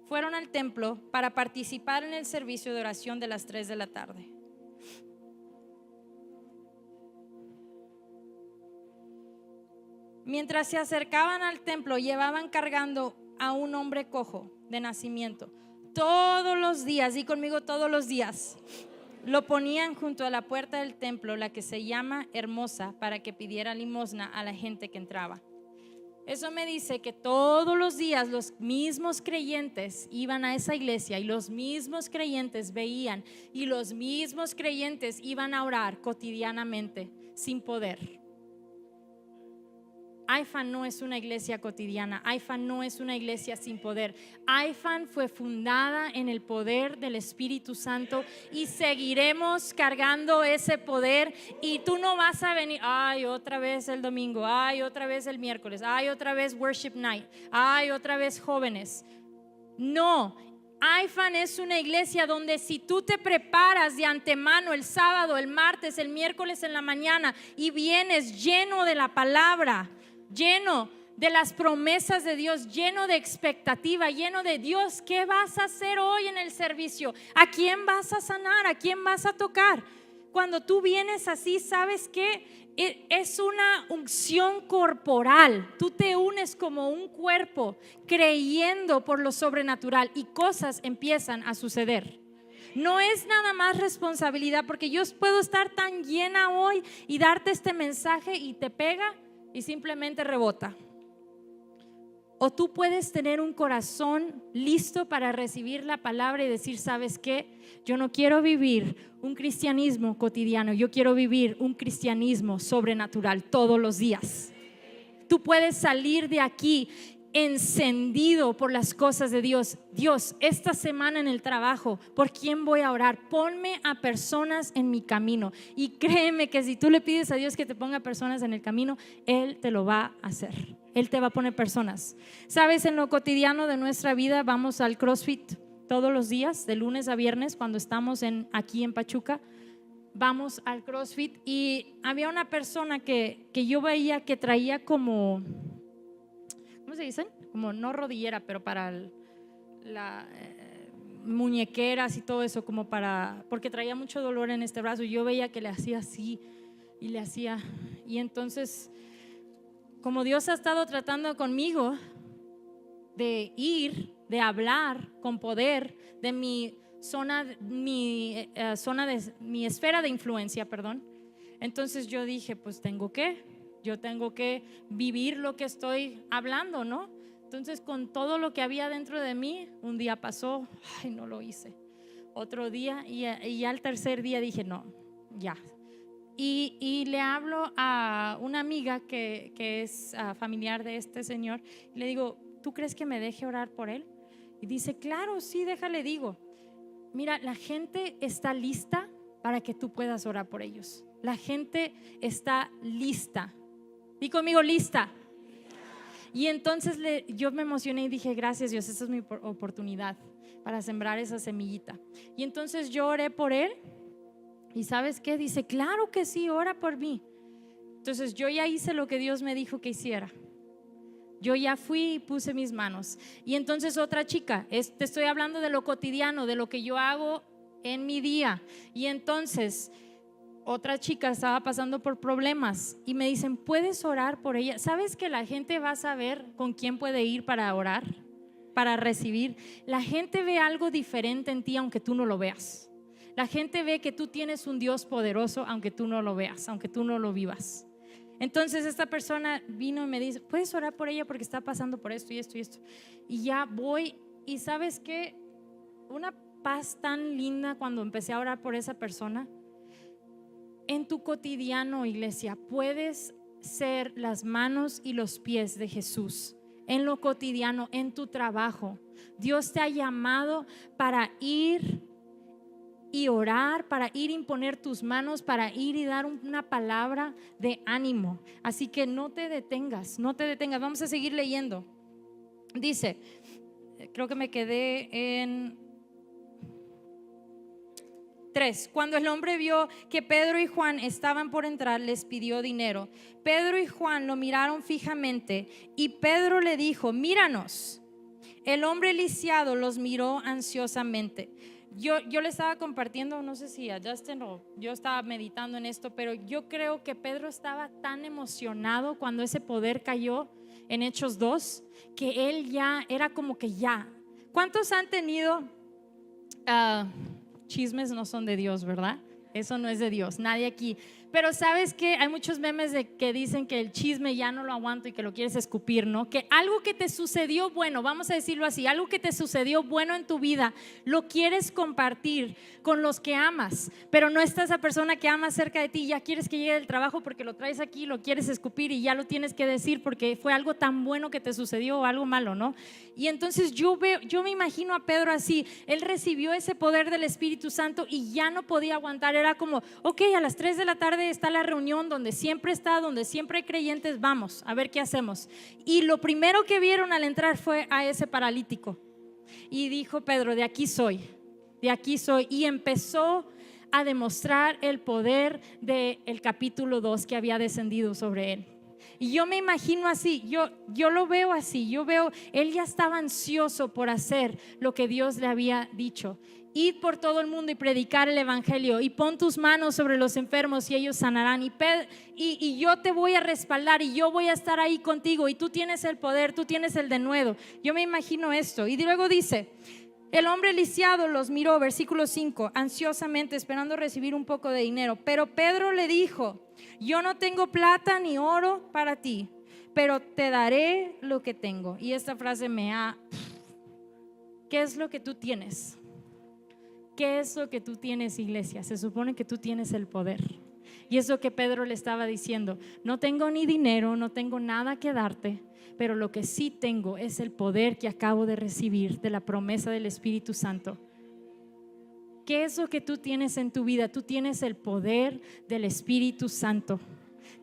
Fueron al templo para participar en el servicio de oración de las 3 de la tarde. Mientras se acercaban al templo, llevaban cargando a un hombre cojo de nacimiento. Todos los días, di conmigo, todos los días, lo ponían junto a la puerta del templo, la que se llama Hermosa, para que pidiera limosna a la gente que entraba. Eso me dice que todos los días los mismos creyentes iban a esa iglesia, y los mismos creyentes veían, y los mismos creyentes iban a orar cotidianamente sin poder. IFAN no es una iglesia cotidiana. IFAN no es una iglesia sin poder. IFAN fue fundada en el poder del Espíritu Santo, y seguiremos cargando ese poder. Y tú no vas a venir: ay, otra vez el domingo, ay, otra vez el miércoles, ay, otra vez worship night, ay, otra vez jóvenes. No, IFAN es una iglesia donde si tú te preparas de antemano el sábado, el martes, el miércoles en la mañana, y vienes lleno de la palabra, lleno de las promesas de Dios, lleno de expectativa, lleno de Dios, ¿qué vas a hacer hoy en el servicio? ¿A quién vas a sanar? ¿A quién vas a tocar? cuando tú vienes así, ¿sabes qué? Es una unción corporal. Tú te unes como un cuerpo creyendo por lo sobrenatural y cosas empiezan a suceder. No es nada más responsabilidad, porque yo puedo estar tan llena hoy y darte este mensaje y te pega y simplemente rebota. O tú puedes tener un corazón listo para recibir la palabra y decir, ¿sabes qué? Yo no quiero vivir un cristianismo cotidiano, yo quiero vivir un cristianismo sobrenatural todos los días. Tú puedes salir de aquí encendido por las cosas de Dios. Dios, esta semana en el trabajo, ¿por quién voy a orar? Ponme a personas en mi camino. Y créeme que si tú le pides a Dios que te ponga personas en el camino, Él te lo va a hacer. Él te va a poner personas. Sabes, en lo cotidiano de nuestra vida vamos al CrossFit todos los días, de lunes a viernes, cuando estamos aquí en Pachuca. Vamos al CrossFit y había una persona que yo veía que traía como, ¿cómo se dicen? Como no rodillera, pero para la muñequeras y todo eso, como para, porque traía mucho dolor en este brazo. Yo veía que le hacía así y le hacía, y entonces, como Dios ha estado tratando conmigo de ir, de hablar con poder de mi zona, mi esfera de influencia, perdón. Entonces yo dije, pues yo tengo que vivir lo que estoy hablando, ¿no? Entonces, con todo lo que había dentro de mí, un día pasó, ay, no lo hice. Otro día y ya al tercer día dije, no, ya. Y le hablo a una amiga que es familiar de este señor y le digo, ¿tú crees que me deje orar por él? Y dice, claro, sí, déjale. Digo, mira, la gente está lista para que tú puedas orar por ellos. La gente está lista. Di conmigo, lista. Y entonces yo me emocioné y dije, gracias Dios, esta es mi oportunidad para sembrar esa semillita. Y entonces yo oré por él. ¿Y sabes qué? Dice, claro que sí, ora por mí. Entonces yo ya hice lo que Dios me dijo que hiciera. Yo ya fui y puse mis manos. Y entonces otra chica, te estoy hablando de lo cotidiano, de lo que yo hago en mi día. Y entonces otra chica estaba pasando por problemas y me dicen, ¿puedes orar por ella? ¿Sabes que la gente va a saber con quién puede ir para orar, para recibir? La gente ve algo diferente en ti aunque tú no lo veas. La gente ve que tú tienes un Dios poderoso aunque tú no lo veas, aunque tú no lo vivas. Entonces esta persona vino y me dice, ¿puedes orar por ella porque está pasando por esto y esto y esto? Y ya voy, y ¿sabes qué? Una paz tan linda cuando empecé a orar por esa persona. En tu cotidiano, iglesia, puedes ser las manos y los pies de Jesús. En lo cotidiano, en tu trabajo, Dios te ha llamado para ir y orar, para ir a imponer tus manos, para ir y dar una palabra de ánimo. Así que no te detengas, no te detengas. Vamos a seguir leyendo. Dice, creo que me quedé en 3. Cuando el hombre vio que Pedro y Juan estaban por entrar, les pidió dinero. Pedro y Juan lo miraron fijamente y Pedro le dijo, míranos. El hombre lisiado los miró ansiosamente. Yo le estaba compartiendo, no sé si a Justin o yo estaba meditando en esto, pero yo creo que Pedro estaba tan emocionado cuando ese poder cayó en Hechos 2, que él ya era como que ya. ¿Cuántos han tenido chismes? No son de Dios, ¿verdad? Eso no es de Dios, nadie aquí. Pero sabes que hay muchos memes que dicen que el chisme ya no lo aguanto y que lo quieres escupir, ¿no? Que algo que te sucedió bueno, vamos a decirlo así, algo que te sucedió bueno en tu vida, lo quieres compartir con los que amas, pero no está esa persona que amas cerca de ti, ya quieres que llegue del trabajo porque lo traes aquí, lo quieres escupir y ya lo tienes que decir porque fue algo tan bueno que te sucedió o algo malo, ¿no? Y entonces yo me imagino a Pedro así, él recibió ese poder del Espíritu Santo y ya no podía aguantar, era como, ok, a las 3 de la tarde está la reunión donde siempre hay creyentes, vamos a ver qué hacemos. Y lo primero que vieron al entrar fue a ese paralítico y dijo Pedro, de aquí soy, y empezó a demostrar el poder del capítulo 2 que había descendido sobre él. Y yo me imagino así, yo lo veo así, él ya estaba ansioso por hacer lo que Dios le había dicho. id por todo el mundo y predicar el evangelio, y pon tus manos sobre los enfermos y ellos sanarán, y yo te voy a respaldar, y yo voy a estar ahí contigo, y tú tienes el poder, tú tienes el denuedo. Yo me imagino esto. Y luego dice: el hombre lisiado los miró, versículo 5, ansiosamente esperando recibir un poco de dinero. Pero Pedro le dijo: yo no tengo plata ni oro para ti, pero te daré lo que tengo. Y esta frase ¿qué es lo que tú tienes? ¿Qué es lo que tú tienes, iglesia? Se supone que tú tienes el poder. Y es lo que Pedro le estaba diciendo: no tengo ni dinero, no tengo nada que darte, pero lo que sí tengo es el poder que acabo de recibir de la promesa del Espíritu Santo. ¿Qué es lo que tú tienes en tu vida? Tú tienes el poder del Espíritu Santo.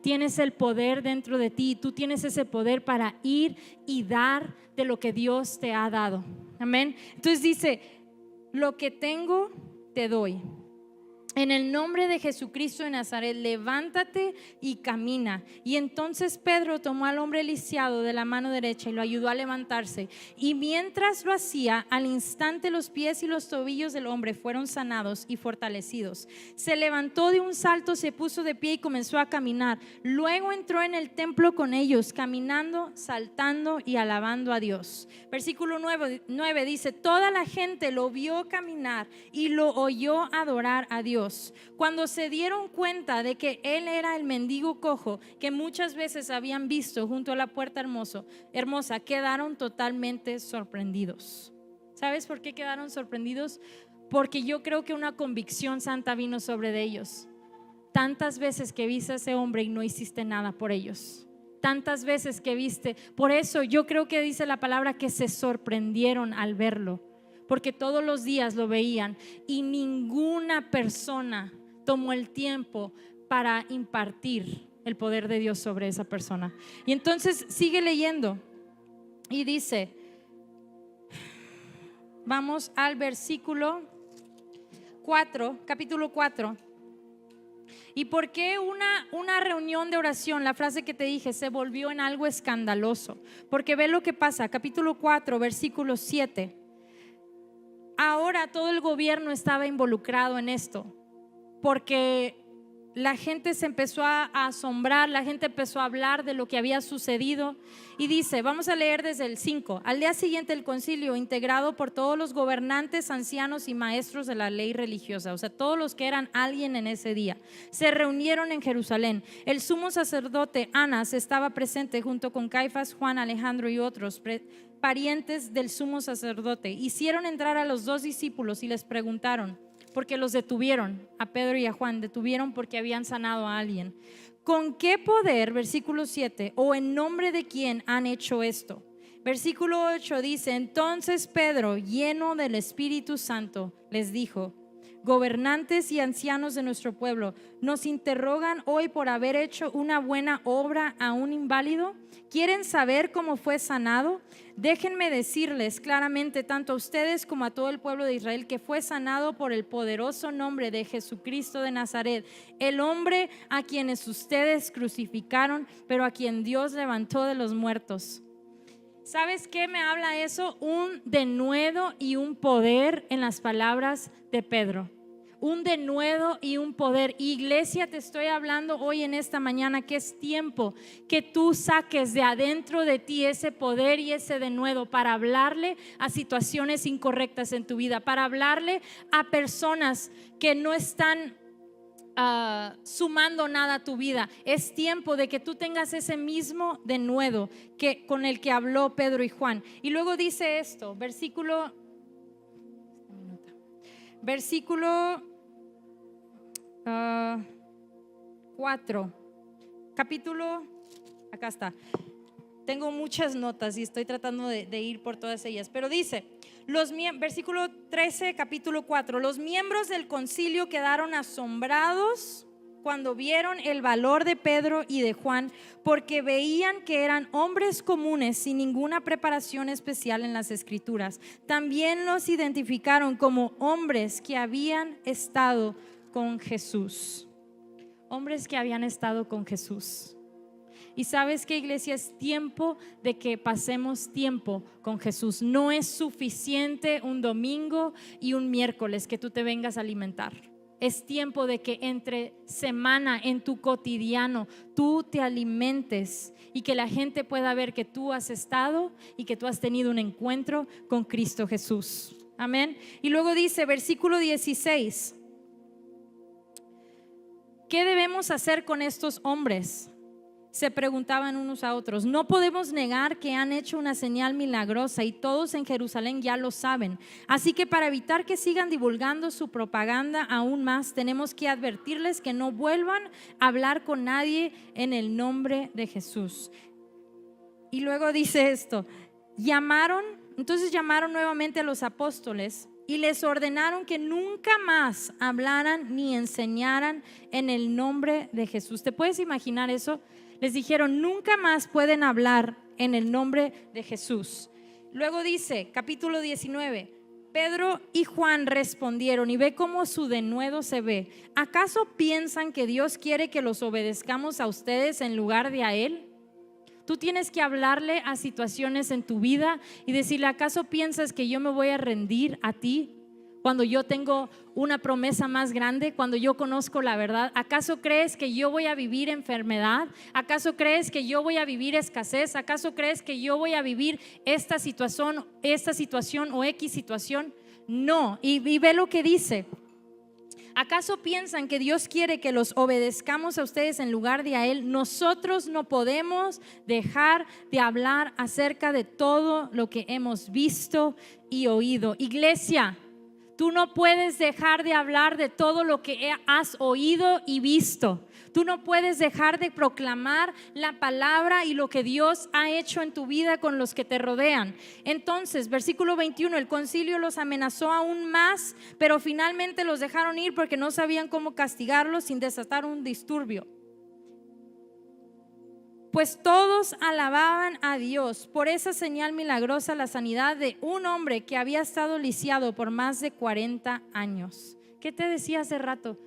Tienes el poder dentro de ti. Tú tienes ese poder para ir y dar de lo que Dios te ha dado. Amén. Entonces dice: lo que tengo te doy. En el nombre de Jesucristo de Nazaret, levántate y camina. Y entonces Pedro tomó al hombre lisiado de la mano derecha y lo ayudó a levantarse. Y mientras lo hacía, al instante los pies y los tobillos del hombre fueron sanados y fortalecidos. Se levantó de un salto, se puso de pie y comenzó a caminar. Luego entró en el templo con ellos, caminando, saltando y alabando a Dios. Versículo 9 dice: toda la gente lo vio caminar y lo oyó adorar a Dios. Cuando se dieron cuenta de que él era el mendigo cojo que muchas veces habían visto junto a la puerta hermosa, quedaron totalmente sorprendidos. ¿Sabes por qué quedaron sorprendidos? Porque yo creo que una convicción santa vino sobre de ellos. Tantas veces que viste a ese hombre y no hiciste nada por ellos. Tantas veces que viste. Por eso yo creo que dice la palabra que se sorprendieron al verlo, porque todos los días lo veían y ninguna persona tomó el tiempo para impartir el poder de Dios sobre esa persona. Y entonces sigue leyendo y dice, vamos al versículo 4, capítulo 4. ¿Y por qué una reunión de oración, la frase que te dije, se volvió en algo escandaloso? Porque ve lo que pasa, capítulo 4, versículo 7. Ahora todo el gobierno estaba involucrado en esto, porque la gente se empezó a asombrar, la gente empezó a hablar de lo que había sucedido. Y dice, vamos a leer desde el 5. Al día siguiente el concilio, integrado por todos los gobernantes, ancianos y maestros de la ley religiosa, o sea, todos los que eran alguien en ese día, se reunieron en Jerusalén. El sumo sacerdote Anás estaba presente junto con Caifás, Juan, Alejandro y otros parientes del sumo sacerdote. Hicieron entrar a los 2 discípulos y les preguntaron, porque los detuvieron, a Pedro y a Juan, detuvieron porque habían sanado a alguien. ¿Con qué poder, versículo 7, o en nombre de quién han hecho esto? Versículo 8 dice, entonces Pedro, lleno del Espíritu Santo, les dijo, gobernantes y ancianos de nuestro pueblo, ¿nos interrogan hoy por haber hecho una buena obra a un inválido? ¿Quieren saber cómo fue sanado? Déjenme decirles claramente, tanto a ustedes como a todo el pueblo de Israel, que fue sanado por el poderoso nombre de Jesucristo de Nazaret, el hombre a quienes ustedes crucificaron, pero a quien Dios levantó de los muertos. ¿Sabes qué me habla eso? Un denuedo y un poder en las palabras de Pedro. Un denuedo y un poder. Iglesia, te estoy hablando hoy en esta mañana que es tiempo que tú saques de adentro de ti ese poder y ese denuedo para hablarle a situaciones incorrectas en tu vida, para hablarle a personas que no están sumando nada a tu vida. Es tiempo de que tú tengas ese mismo denuedo que con el que habló Pedro y Juan. Y luego dice esto, versículo 4, capítulo, acá está. Tengo muchas notas y estoy tratando de ir por todas ellas, pero dice, versículo 13, capítulo 4, los miembros del concilio quedaron asombrados cuando vieron el valor de Pedro y de Juan, porque veían que eran hombres comunes sin ninguna preparación especial en las escrituras. También los identificaron como hombres que habían estado con Jesús. Hombres que habían estado con Jesús. Y sabes que, iglesia, es tiempo de que pasemos tiempo con Jesús. No es suficiente un domingo y un miércoles que tú te vengas a alimentar. Es tiempo de que entre semana, en tu cotidiano, tú te alimentes y que la gente pueda ver que tú has estado y que tú has tenido un encuentro con Cristo Jesús. Amén. Y luego dice, versículo 16, ¿qué debemos hacer con estos hombres? Se preguntaban unos a otros. No podemos negar que han hecho una señal milagrosa y todos en Jerusalén ya lo saben. Así que para evitar que sigan divulgando su propaganda aún más, tenemos que advertirles que no vuelvan a hablar con nadie en el nombre de Jesús. Y luego dice esto, entonces llamaron nuevamente a los apóstoles y les ordenaron que nunca más hablaran ni enseñaran en el nombre de Jesús. ¿Te puedes imaginar eso? Les dijeron, nunca más pueden hablar en el nombre de Jesús. Luego dice, capítulo 19, Pedro y Juan respondieron, y ve cómo su denuedo se ve. ¿Acaso piensan que Dios quiere que los obedezcamos a ustedes en lugar de a Él? Tú tienes que hablarle a situaciones en tu vida y decirle, ¿acaso piensas que yo me voy a rendir a ti cuando yo tengo una promesa más grande, cuando yo conozco la verdad? ¿Acaso crees que yo voy a vivir enfermedad? ¿Acaso crees que yo voy a vivir escasez? ¿Acaso crees que yo voy a vivir esta situación o X situación? No, y ve lo que dice. ¿Acaso piensan que Dios quiere que los obedezcamos a ustedes en lugar de a Él? Nosotros no podemos dejar de hablar acerca de todo lo que hemos visto y oído. Iglesia, tú no puedes dejar de hablar de todo lo que has oído y visto. Tú no puedes dejar de proclamar la palabra y lo que Dios ha hecho en tu vida con los que te rodean. Entonces, versículo 21, el concilio los amenazó aún más, pero finalmente los dejaron ir porque no sabían cómo castigarlos sin desatar un disturbio. Pues todos alababan a Dios por esa señal milagrosa, la sanidad de un hombre que había estado lisiado por más de 40 años. ¿Qué te decía hace rato?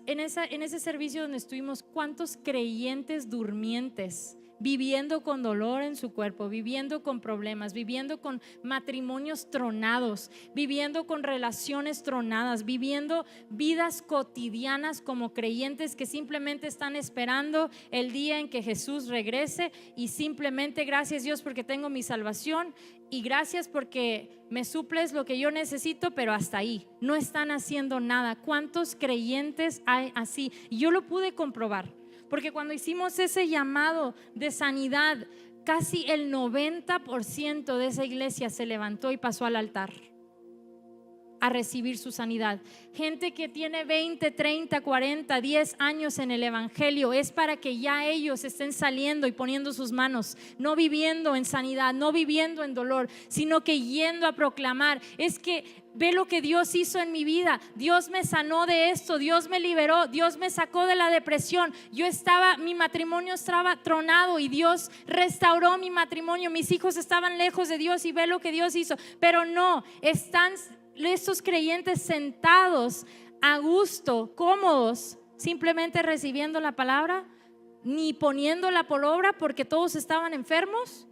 En ese servicio donde estuvimos, ¿cuántos creyentes durmientes, viviendo con dolor en su cuerpo, viviendo con problemas, viviendo con matrimonios tronados, viviendo con relaciones tronadas, viviendo vidas cotidianas como creyentes que simplemente están esperando el día en que Jesús regrese y simplemente gracias Dios porque tengo mi salvación y gracias porque me suples lo que yo necesito, pero hasta ahí, no están haciendo nada? ¿Cuántos creyentes hay así? Y yo lo pude comprobar. Porque cuando hicimos ese llamado de sanidad, casi el 90% de esa iglesia se levantó y pasó al altar a recibir su sanidad. Gente que tiene 20, 30, 40, 10 años en el evangelio, es para que ya ellos estén saliendo y poniendo sus manos, no viviendo en sanidad, no viviendo en dolor, sino que yendo a proclamar. Es que ve lo que Dios hizo en mi vida. Dios me sanó de esto, Dios me liberó, Dios me sacó de la depresión. Mi matrimonio estaba tronado y Dios restauró mi matrimonio. Mis hijos estaban lejos de Dios y ve lo que Dios hizo. Pero no, están estos creyentes sentados a gusto, cómodos, simplemente recibiendo la palabra, ni poniéndola por obra porque todos estaban enfermos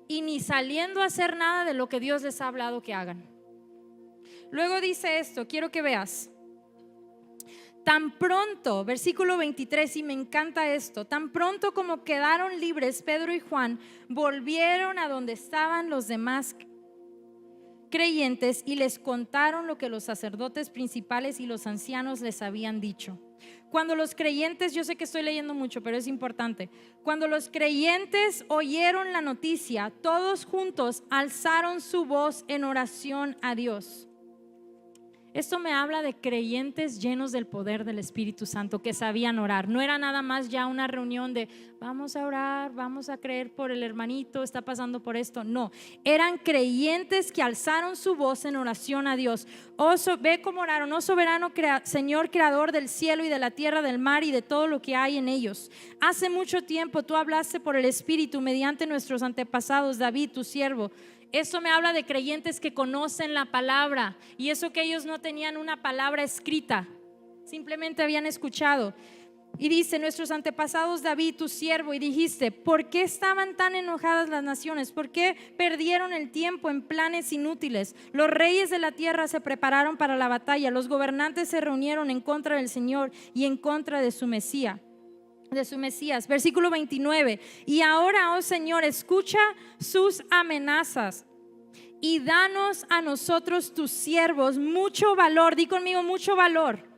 y ni saliendo a hacer nada de lo que Dios les ha hablado que hagan. Luego dice esto, quiero que veas. Tan pronto, versículo 23, y me encanta esto, tan pronto como quedaron libres Pedro y Juan, volvieron a donde estaban los demás creyentes y les contaron lo que los sacerdotes principales y los ancianos les habían dicho. Cuando los creyentes, yo sé que estoy leyendo mucho, pero es importante. Cuando los creyentes oyeron la noticia, todos juntos alzaron su voz en oración a Dios. Esto me habla de creyentes llenos del poder del Espíritu Santo que sabían orar. No era nada más ya una reunión de vamos a orar, vamos a creer por el hermanito, está pasando por esto. No, eran creyentes que alzaron su voz en oración a Dios. Ve cómo oraron: oh soberano Señor, creador del cielo y de la tierra, del mar y de todo lo que hay en ellos. Hace mucho tiempo tú hablaste por el Espíritu mediante nuestros antepasados, David, tu siervo. Esto me habla de creyentes que conocen la palabra, y eso que ellos no tenían una palabra escrita, simplemente habían escuchado. Y dice: nuestros antepasados David, tu siervo, y dijiste: ¿por qué estaban tan enojadas las naciones? ¿Por qué perdieron el tiempo en planes inútiles? Los reyes de la tierra se prepararon para la batalla, los gobernantes se reunieron en contra del Señor y en contra de su Mesías. Versículo 29. Y ahora, oh Señor, escucha sus amenazas y danos a nosotros tus siervos mucho valor. Di conmigo: mucho valor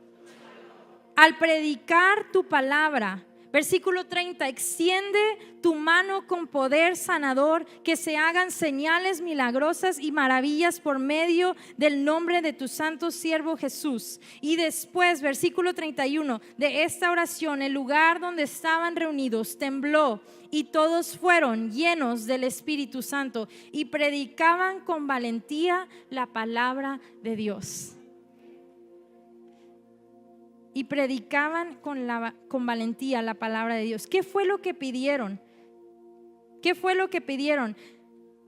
al predicar tu palabra. Versículo 30. Extiende tu mano con poder sanador, que se hagan señales milagrosas y maravillas por medio del nombre de tu santo siervo Jesús. Y después, versículo 31, de esta oración, el lugar donde estaban reunidos tembló, y todos fueron llenos del Espíritu Santo y predicaban con valentía la palabra de Dios. Y predicaban con valentía la palabra de Dios. ¿Qué fue lo que pidieron? ¿Qué fue lo que pidieron?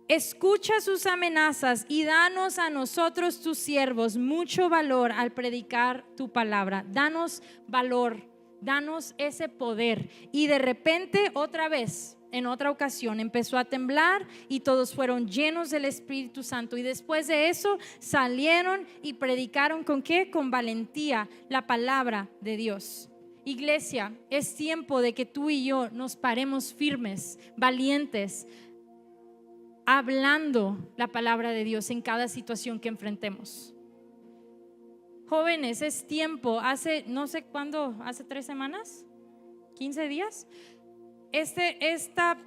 Escucha sus amenazas y danos a nosotros tus siervos mucho valor al predicar tu palabra. Danos valor, danos ese poder. Y de repente, otra vez, en otra ocasión, empezó a temblar y todos fueron llenos del Espíritu Santo. Y después de eso salieron y predicaron ¿con qué? Con valentía la palabra de Dios. Iglesia, es tiempo de que tú y yo nos paremos firmes, valientes, hablando la palabra de Dios en cada situación que enfrentemos. Jóvenes, es tiempo. Hace no sé cuándo, hace 3 semanas, 15 días, esta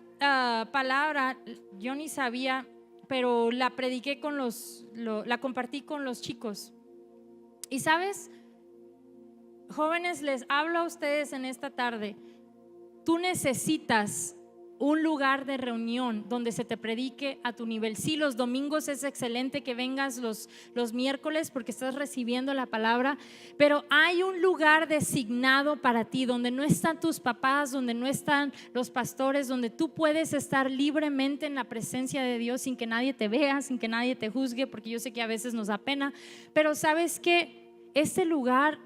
palabra yo ni sabía, pero la prediqué la compartí con los chicos. Y sabes, jóvenes, les hablo a ustedes en esta tarde. Tú necesitas un lugar de reunión donde se te predique a tu nivel. Sí, los domingos es excelente que vengas los miércoles porque estás recibiendo la palabra, pero hay un lugar designado para ti donde no están tus papás, donde no están los pastores, donde tú puedes estar libremente en la presencia de Dios sin que nadie te vea, sin que nadie te juzgue, porque yo sé que a veces nos da pena, pero sabes que este lugar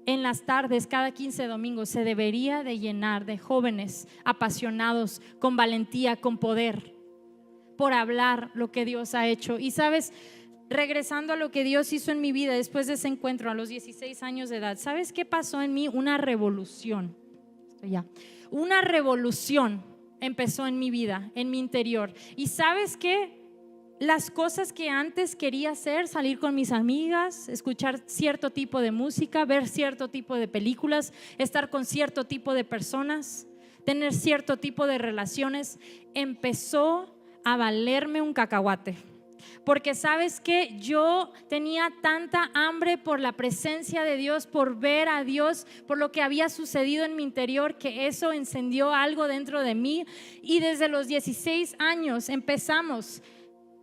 en las tardes, cada 15 domingos, se debería de llenar de jóvenes apasionados, con valentía, con poder, por hablar lo que Dios ha hecho. Y sabes, regresando a lo que Dios hizo en mi vida después de ese encuentro a los 16 años de edad, ¿sabes qué pasó en mí? Una revolución. Una revolución empezó en mi vida, en mi interior. ¿Y sabes qué? Las cosas que antes quería hacer, salir con mis amigas, escuchar cierto tipo de música, ver cierto tipo de películas, estar con cierto tipo de personas, tener cierto tipo de relaciones, empezó a valerme un cacahuate. Porque sabes que yo tenía tanta hambre por la presencia de Dios, por ver a Dios, por lo que había sucedido en mi interior, que eso encendió algo dentro de mí. Y desde los 16 años empezamos.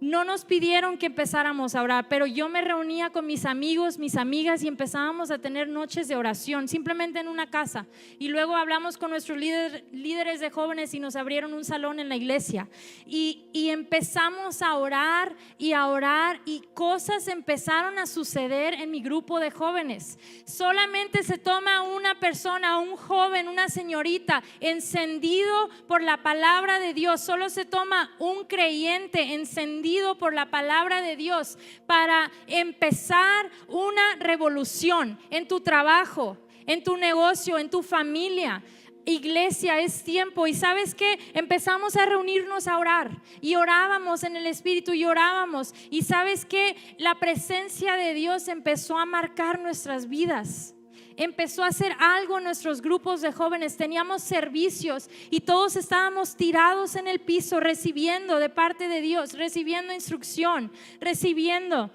No nos pidieron que empezáramos a orar, pero yo me reunía con mis amigos, mis amigas, y empezábamos a tener noches de oración, simplemente en una casa. Y luego hablamos con nuestros líderes de jóvenes y nos abrieron un salón en la iglesia. Y empezamos a orar, y cosas empezaron a suceder en mi grupo de jóvenes. Solamente se toma una persona, un joven, una señorita encendido por la palabra de Dios. Solo se toma un creyente encendido por la palabra de Dios para empezar una revolución en tu trabajo, en tu negocio, en tu familia. Iglesia, es tiempo. Y ¿sabes qué? Empezamos a reunirnos a orar y orábamos en el Espíritu y orábamos. Y ¿sabes qué? La presencia de Dios empezó a marcar nuestras vidas. Empezó a hacer algo en nuestros grupos de jóvenes. Teníamos servicios y todos estábamos tirados en el piso recibiendo de parte de Dios, recibiendo instrucción, recibiendo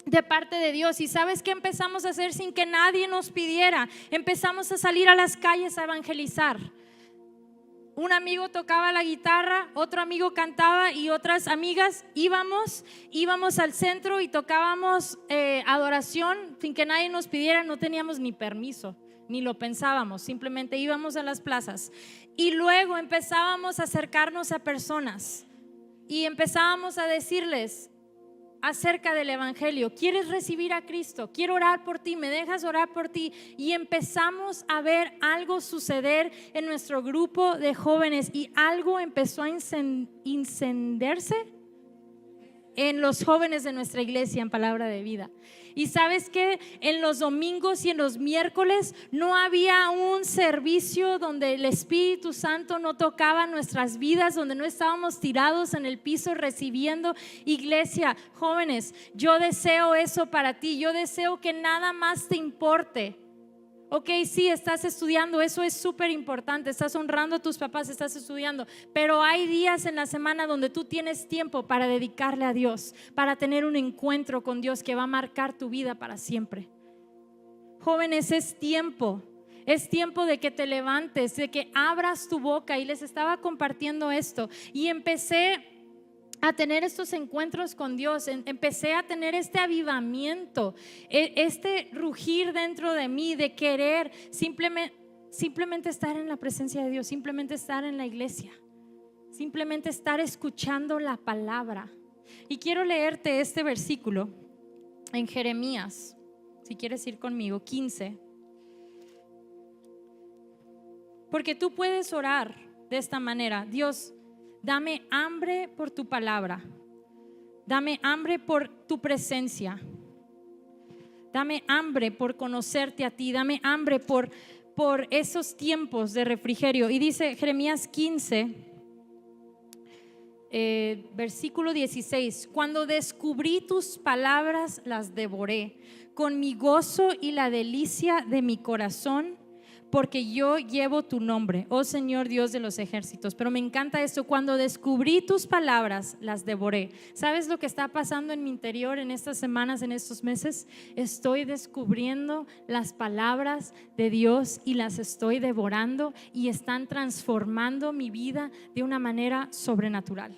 de parte de Dios. Y ¿sabes qué empezamos a hacer sin que nadie nos pidiera? Empezamos a salir a las calles a evangelizar. Un amigo tocaba la guitarra, otro amigo cantaba y otras amigas íbamos al centro y tocábamos adoración sin que nadie nos pidiera. No teníamos ni permiso, ni lo pensábamos, simplemente íbamos a las plazas. Y luego empezábamos a acercarnos a personas y empezábamos a decirles: acerca del evangelio. ¿Quieres recibir a Cristo? Quiero orar por ti, ¿me dejas orar por ti? Y empezamos a ver algo suceder en nuestro grupo de jóvenes y algo empezó a incendiarse en los jóvenes de nuestra iglesia en Palabra de Vida. Y sabes que en los domingos y en los miércoles no había un servicio donde el Espíritu Santo no tocaba nuestras vidas, donde no estábamos tirados en el piso recibiendo. Iglesia, jóvenes, yo deseo eso para ti. Yo deseo que nada más te importe. Ok, sí, estás estudiando, eso es súper importante, estás honrando a tus papás, estás estudiando, pero hay días en la semana donde tú tienes tiempo para dedicarle a Dios, para tener un encuentro con Dios que va a marcar tu vida para siempre. Jóvenes, es tiempo de que te levantes, de que abras tu boca. Y les estaba compartiendo esto y empecé a tener estos encuentros con Dios, empecé a tener este avivamiento, este rugir dentro de mí de querer simplemente estar en la presencia de Dios, simplemente estar en la iglesia, simplemente estar escuchando la palabra. Y quiero leerte este versículo en Jeremías, si quieres ir conmigo, 15, porque tú puedes orar de esta manera: Dios, dame hambre por tu palabra, dame hambre por tu presencia, dame hambre por conocerte a ti, dame hambre por esos tiempos de refrigerio. Y dice Jeremías 15, versículo 16: cuando descubrí tus palabras las devoré, con mi gozo y la delicia de mi corazón, porque yo llevo tu nombre, oh Señor Dios de los ejércitos. Pero me encanta esto: cuando descubrí tus palabras, las devoré. ¿Sabes lo que está pasando en mi interior en estas semanas, en estos meses? Estoy descubriendo las palabras de Dios y las estoy devorando, y están transformando mi vida de una manera sobrenatural.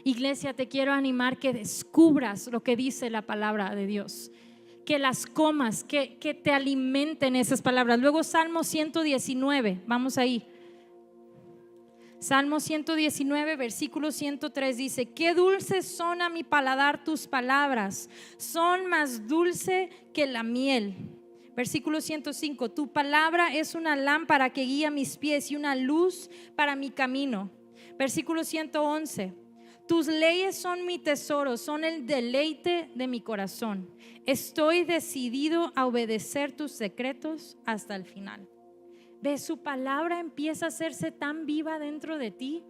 Iglesia, te quiero animar que descubras lo que dice la palabra de Dios, que las comas, que te alimenten esas palabras. Luego Salmo 119, vamos ahí. Salmo 119, versículo 103 dice: qué dulces son a mi paladar tus palabras, son más dulce que la miel. Versículo 105: tu palabra es una lámpara que guía mis pies y una luz para mi camino. Versículo 111: tus leyes son mi tesoro, son el deleite de mi corazón. Estoy decidido a obedecer tus secretos hasta el final. De su palabra empieza a hacerse tan viva dentro de ti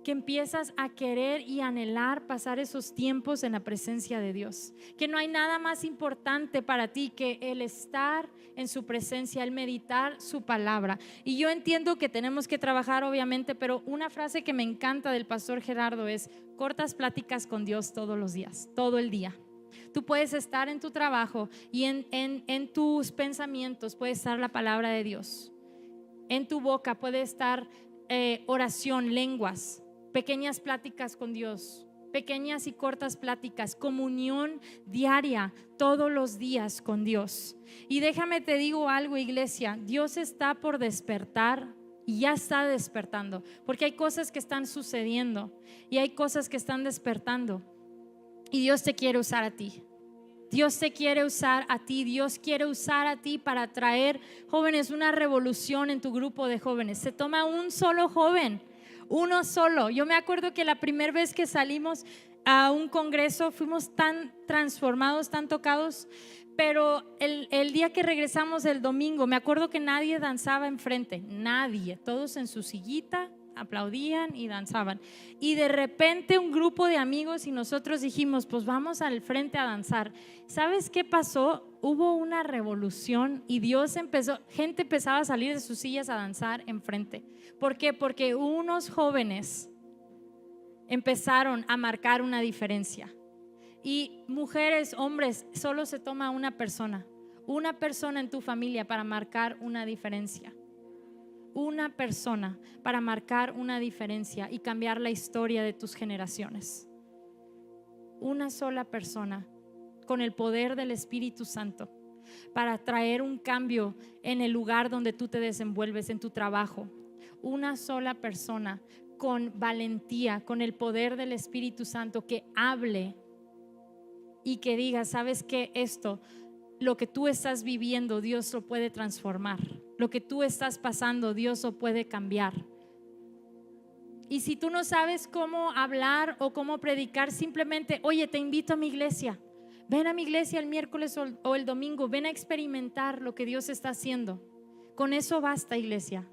que empiezas a querer y anhelar pasar esos tiempos en la presencia de Dios. Que no hay nada más importante para ti que el estar en su presencia, el meditar su palabra. Y yo entiendo que tenemos que trabajar, obviamente, pero una frase que me encanta del pastor Gerardo es: cortas pláticas con Dios todos los días, todo el día. Tú puedes estar en tu trabajo y en tus pensamientos puede estar la palabra de Dios. En tu boca puede estar oración, lenguas, pequeñas pláticas con Dios, pequeñas y cortas pláticas, comunión diaria todos los días con Dios. Y déjame te digo algo, iglesia, Dios está por despertar y ya está despertando, porque hay cosas que están sucediendo y hay cosas que están despertando, y Dios te quiere usar a ti. Dios te quiere usar a ti, Dios quiere usar a ti para traer, jóvenes, una revolución en tu grupo de jóvenes. Se toma un solo joven, uno solo. Yo me acuerdo que la primera vez que salimos a un congreso fuimos tan transformados, tan tocados, pero el día que regresamos el domingo, me acuerdo que nadie danzaba enfrente, nadie, todos en su sillita aplaudían y danzaban. Y de repente un grupo de amigos y nosotros dijimos: pues vamos al frente a danzar. ¿Sabes qué pasó? Hubo una revolución y gente empezaba a salir de sus sillas a danzar enfrente. ¿Por qué? Porque unos jóvenes empezaron a marcar una diferencia. Y mujeres, hombres, solo se toma una persona en tu familia para marcar una diferencia. Una persona para marcar una diferencia y cambiar la historia de tus generaciones. Una sola persona con el poder del Espíritu Santo para traer un cambio en el lugar donde tú te desenvuelves, en tu trabajo. Una sola persona con valentía, con el poder del Espíritu Santo, que hable y que digas, ¿sabes qué? Esto, lo que tú estás viviendo, Dios lo puede transformar. Lo que tú estás pasando, Dios lo puede cambiar. Y si tú no sabes cómo hablar o cómo predicar, simplemente, oye, te invito a mi iglesia. Ven a mi iglesia el miércoles o el domingo. Ven a experimentar lo que Dios está haciendo. Con eso basta, iglesia.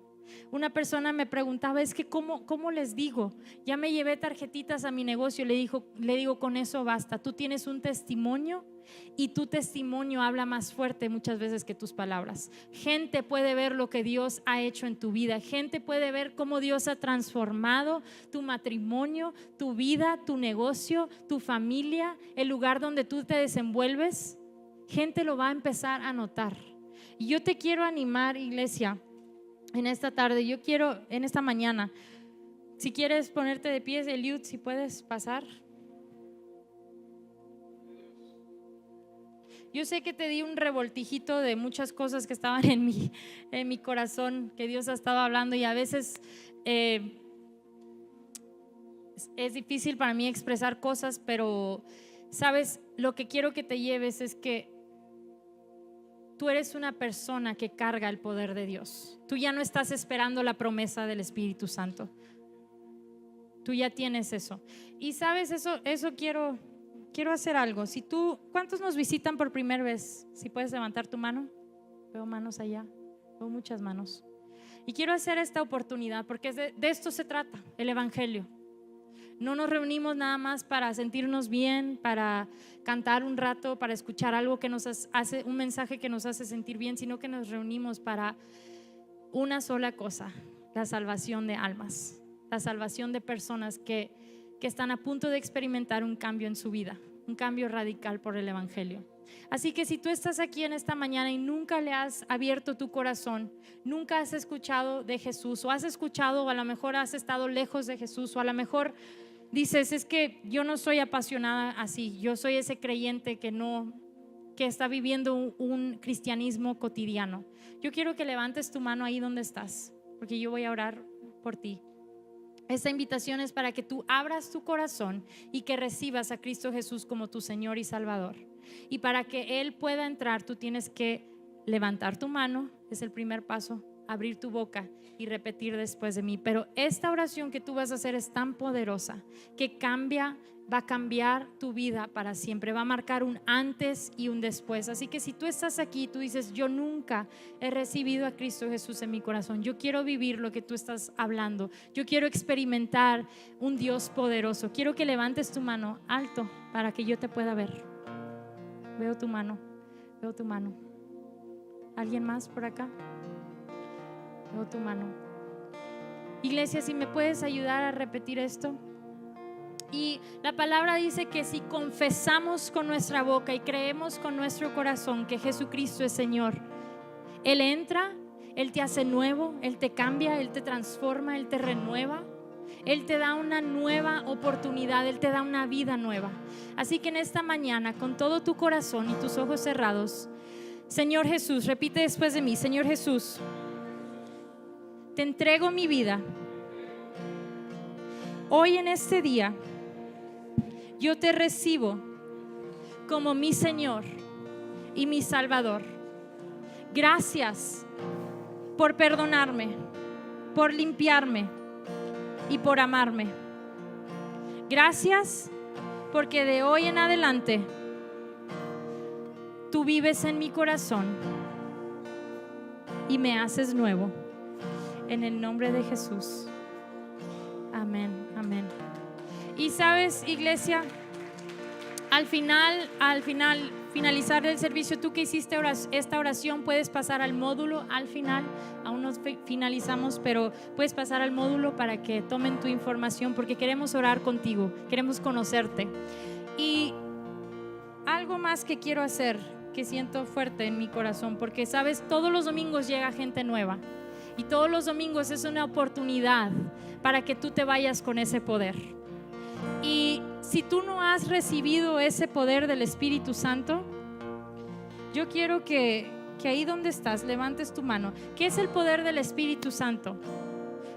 Una persona me preguntaba, es que ¿cómo les digo? Ya me llevé tarjetitas a mi negocio. Le digo, con eso basta. Tú tienes un testimonio y tu testimonio habla más fuerte muchas veces que tus palabras. Gente puede ver lo que Dios ha hecho en tu vida. Gente puede ver cómo Dios ha transformado tu matrimonio, tu vida, tu negocio, tu familia, el lugar donde tú te desenvuelves. Gente lo va a empezar a notar. Y yo te quiero animar, iglesia, en esta tarde, en esta mañana, si quieres ponerte de pies, Eliud, si puedes pasar. Yo sé que te di un revoltijito de muchas cosas que estaban en mi corazón, que Dios ha estado hablando, y a veces es difícil para mí expresar cosas, pero sabes, lo que quiero que te lleves es que tú eres una persona que carga el poder de Dios. Tú ya no estás esperando la promesa del Espíritu Santo. Tú ya tienes eso. Y sabes, eso quiero hacer algo. ¿Cuántos nos visitan por primera vez? Si puedes levantar tu mano. Veo manos allá. Veo muchas manos. Y quiero hacer esta oportunidad porque de esto se trata, el Evangelio. No nos reunimos nada más para sentirnos bien, para cantar un rato, para escuchar algo que nos hace, un mensaje que nos hace sentir bien, sino que nos reunimos para una sola cosa: la salvación de almas, la salvación de personas que están a punto de experimentar un cambio en su vida, un cambio radical por el Evangelio. Así que si tú estás aquí en esta mañana y nunca le has abierto tu corazón, nunca has escuchado de Jesús, o has escuchado, o a lo mejor has estado lejos de Jesús, o a lo mejor dices, es que yo no soy apasionada así, yo soy ese creyente que está viviendo un cristianismo cotidiano. Yo quiero que levantes tu mano ahí donde estás, porque yo voy a orar por ti. Esta invitación es para que tú abras tu corazón y que recibas a Cristo Jesús como tu Señor y Salvador. Y para que Él pueda entrar, tú tienes que levantar tu mano, es el primer paso, abrir tu boca y repetir después de mí. Pero esta oración que tú vas a hacer es tan poderosa que va a cambiar tu vida para siempre, va a marcar un antes y un después. Así que si tú estás aquí y tú dices, yo nunca he recibido a Cristo Jesús en mi corazón, yo quiero vivir lo que tú estás hablando, yo quiero experimentar un Dios poderoso, quiero que levantes tu mano alto para que yo te pueda ver. Veo tu mano. ¿Alguien más por acá? Veo tu mano. Iglesia, si me puedes ayudar a repetir esto. Y la palabra dice que si confesamos con nuestra boca y creemos con nuestro corazón que Jesucristo es Señor, Él entra, Él te hace nuevo, Él te cambia, Él te transforma, Él te renueva, Él te da una nueva oportunidad, Él te da una vida nueva. Así que en esta mañana, con todo tu corazón y tus ojos cerrados, Señor Jesús, repite después de mí: Señor Jesús, te entrego mi vida. Hoy en este día yo te recibo como mi Señor y mi Salvador. Gracias por perdonarme, por limpiarme y por amarme. Gracias porque de hoy en adelante tú vives en mi corazón y me haces nuevo. En el nombre de Jesús. Amén, amén. Y sabes, iglesia, al finalizar el servicio, tú que hiciste esta oración, puedes pasar al módulo al final. Aún no finalizamos, pero puedes pasar al módulo para que tomen tu información, porque queremos orar contigo, queremos conocerte. Y algo más que quiero hacer, que siento fuerte en mi corazón, porque sabes, todos los domingos llega gente nueva. Y todos los domingos es una oportunidad para que tú te vayas con ese poder. Y si tú no has recibido ese poder del Espíritu Santo, yo quiero que ahí donde estás levantes tu mano. ¿Qué es el poder del Espíritu Santo?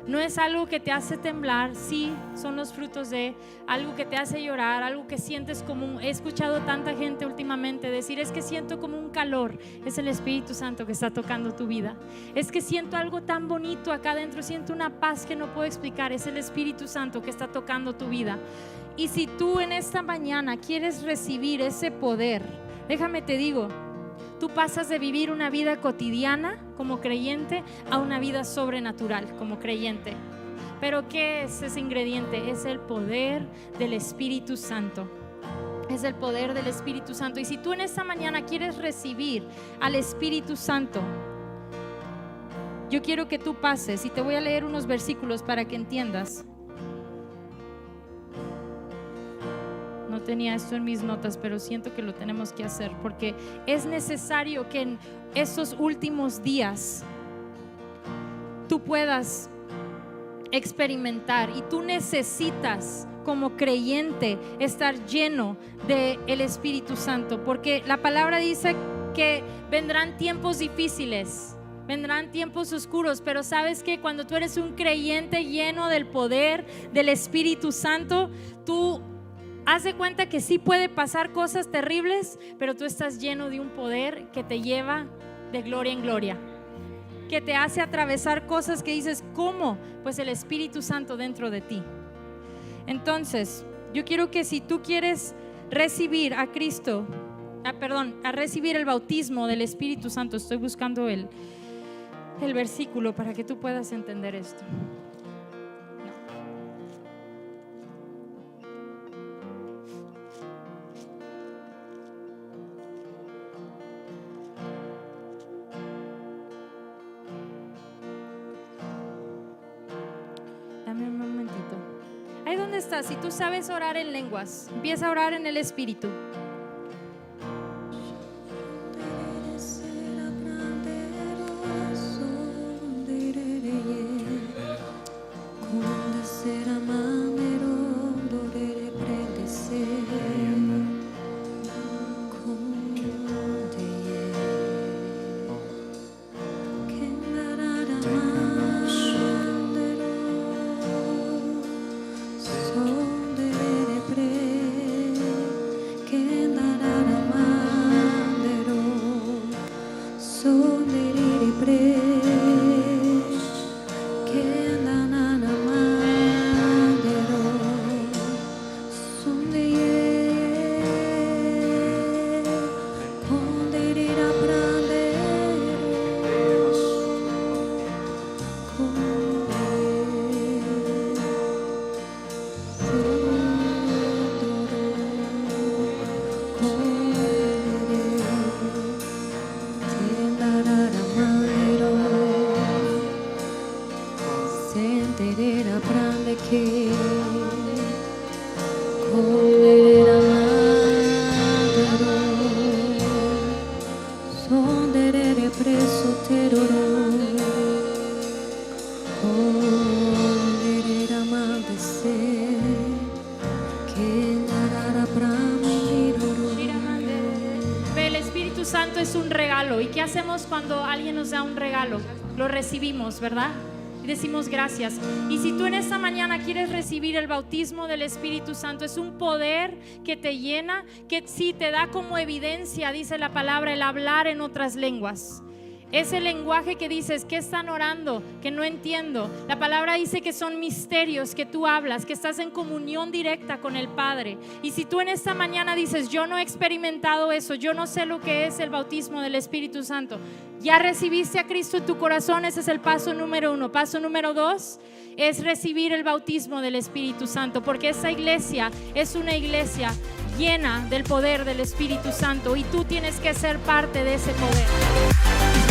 No es algo que te hace temblar, sí, son los frutos de algo que te hace llorar, algo que sientes como he escuchado tanta gente últimamente decir, es que siento como un calor. Es el Espíritu Santo que está tocando tu vida. Es que siento algo tan bonito acá adentro, siento una paz que no puedo explicar. Es el Espíritu Santo que está tocando tu vida. Y si tú en esta mañana quieres recibir ese poder, déjame te digo, tú pasas de vivir una vida cotidiana como creyente a una vida sobrenatural como creyente. Pero ¿qué es ese ingrediente? Es el poder del Espíritu Santo. Es el poder del Espíritu Santo. Y si tú en esta mañana quieres recibir al Espíritu Santo, yo quiero que tú pases y te voy a leer unos versículos para que entiendas. No tenía esto en mis notas, pero siento que lo tenemos que hacer porque es necesario que en estos últimos días tú puedas experimentar, y tú necesitas como creyente estar lleno del Espíritu Santo, porque la palabra dice que vendrán tiempos difíciles, vendrán tiempos oscuros, pero sabes que cuando tú eres un creyente lleno del poder del Espíritu Santo, tú haz de cuenta que sí puede pasar cosas terribles, pero tú estás lleno de un poder que te lleva de gloria en gloria, que te hace atravesar cosas que dices, ¿cómo? Pues el Espíritu Santo dentro de ti. Entonces, yo quiero que si tú quieres recibir a Cristo, a recibir el bautismo del Espíritu Santo, estoy buscando el versículo para que tú puedas entender esto. Dame un momentito. Ahí donde estás, si tú sabes orar en lenguas, empieza a orar en el Espíritu. Santo es un regalo. ¿Y qué hacemos cuando alguien nos da un regalo? Lo recibimos, ¿verdad? Y decimos gracias. Y si tú en esta mañana quieres recibir el bautismo del Espíritu Santo, es un poder que te llena, que sí te da como evidencia, dice la palabra, el hablar en otras lenguas. Ese lenguaje que dices, ¿qué están orando? Que no entiendo. La palabra dice que son misterios que tú hablas, que estás en comunión directa con el Padre. Y si tú en esta mañana dices, yo no he experimentado eso, yo no sé lo que es el bautismo del Espíritu Santo, ya recibiste a Cristo en tu corazón, ese es el paso número 1. Paso número 2 es recibir el bautismo del Espíritu Santo, porque esa iglesia es una iglesia llena del poder del Espíritu Santo y tú tienes que ser parte de ese poder.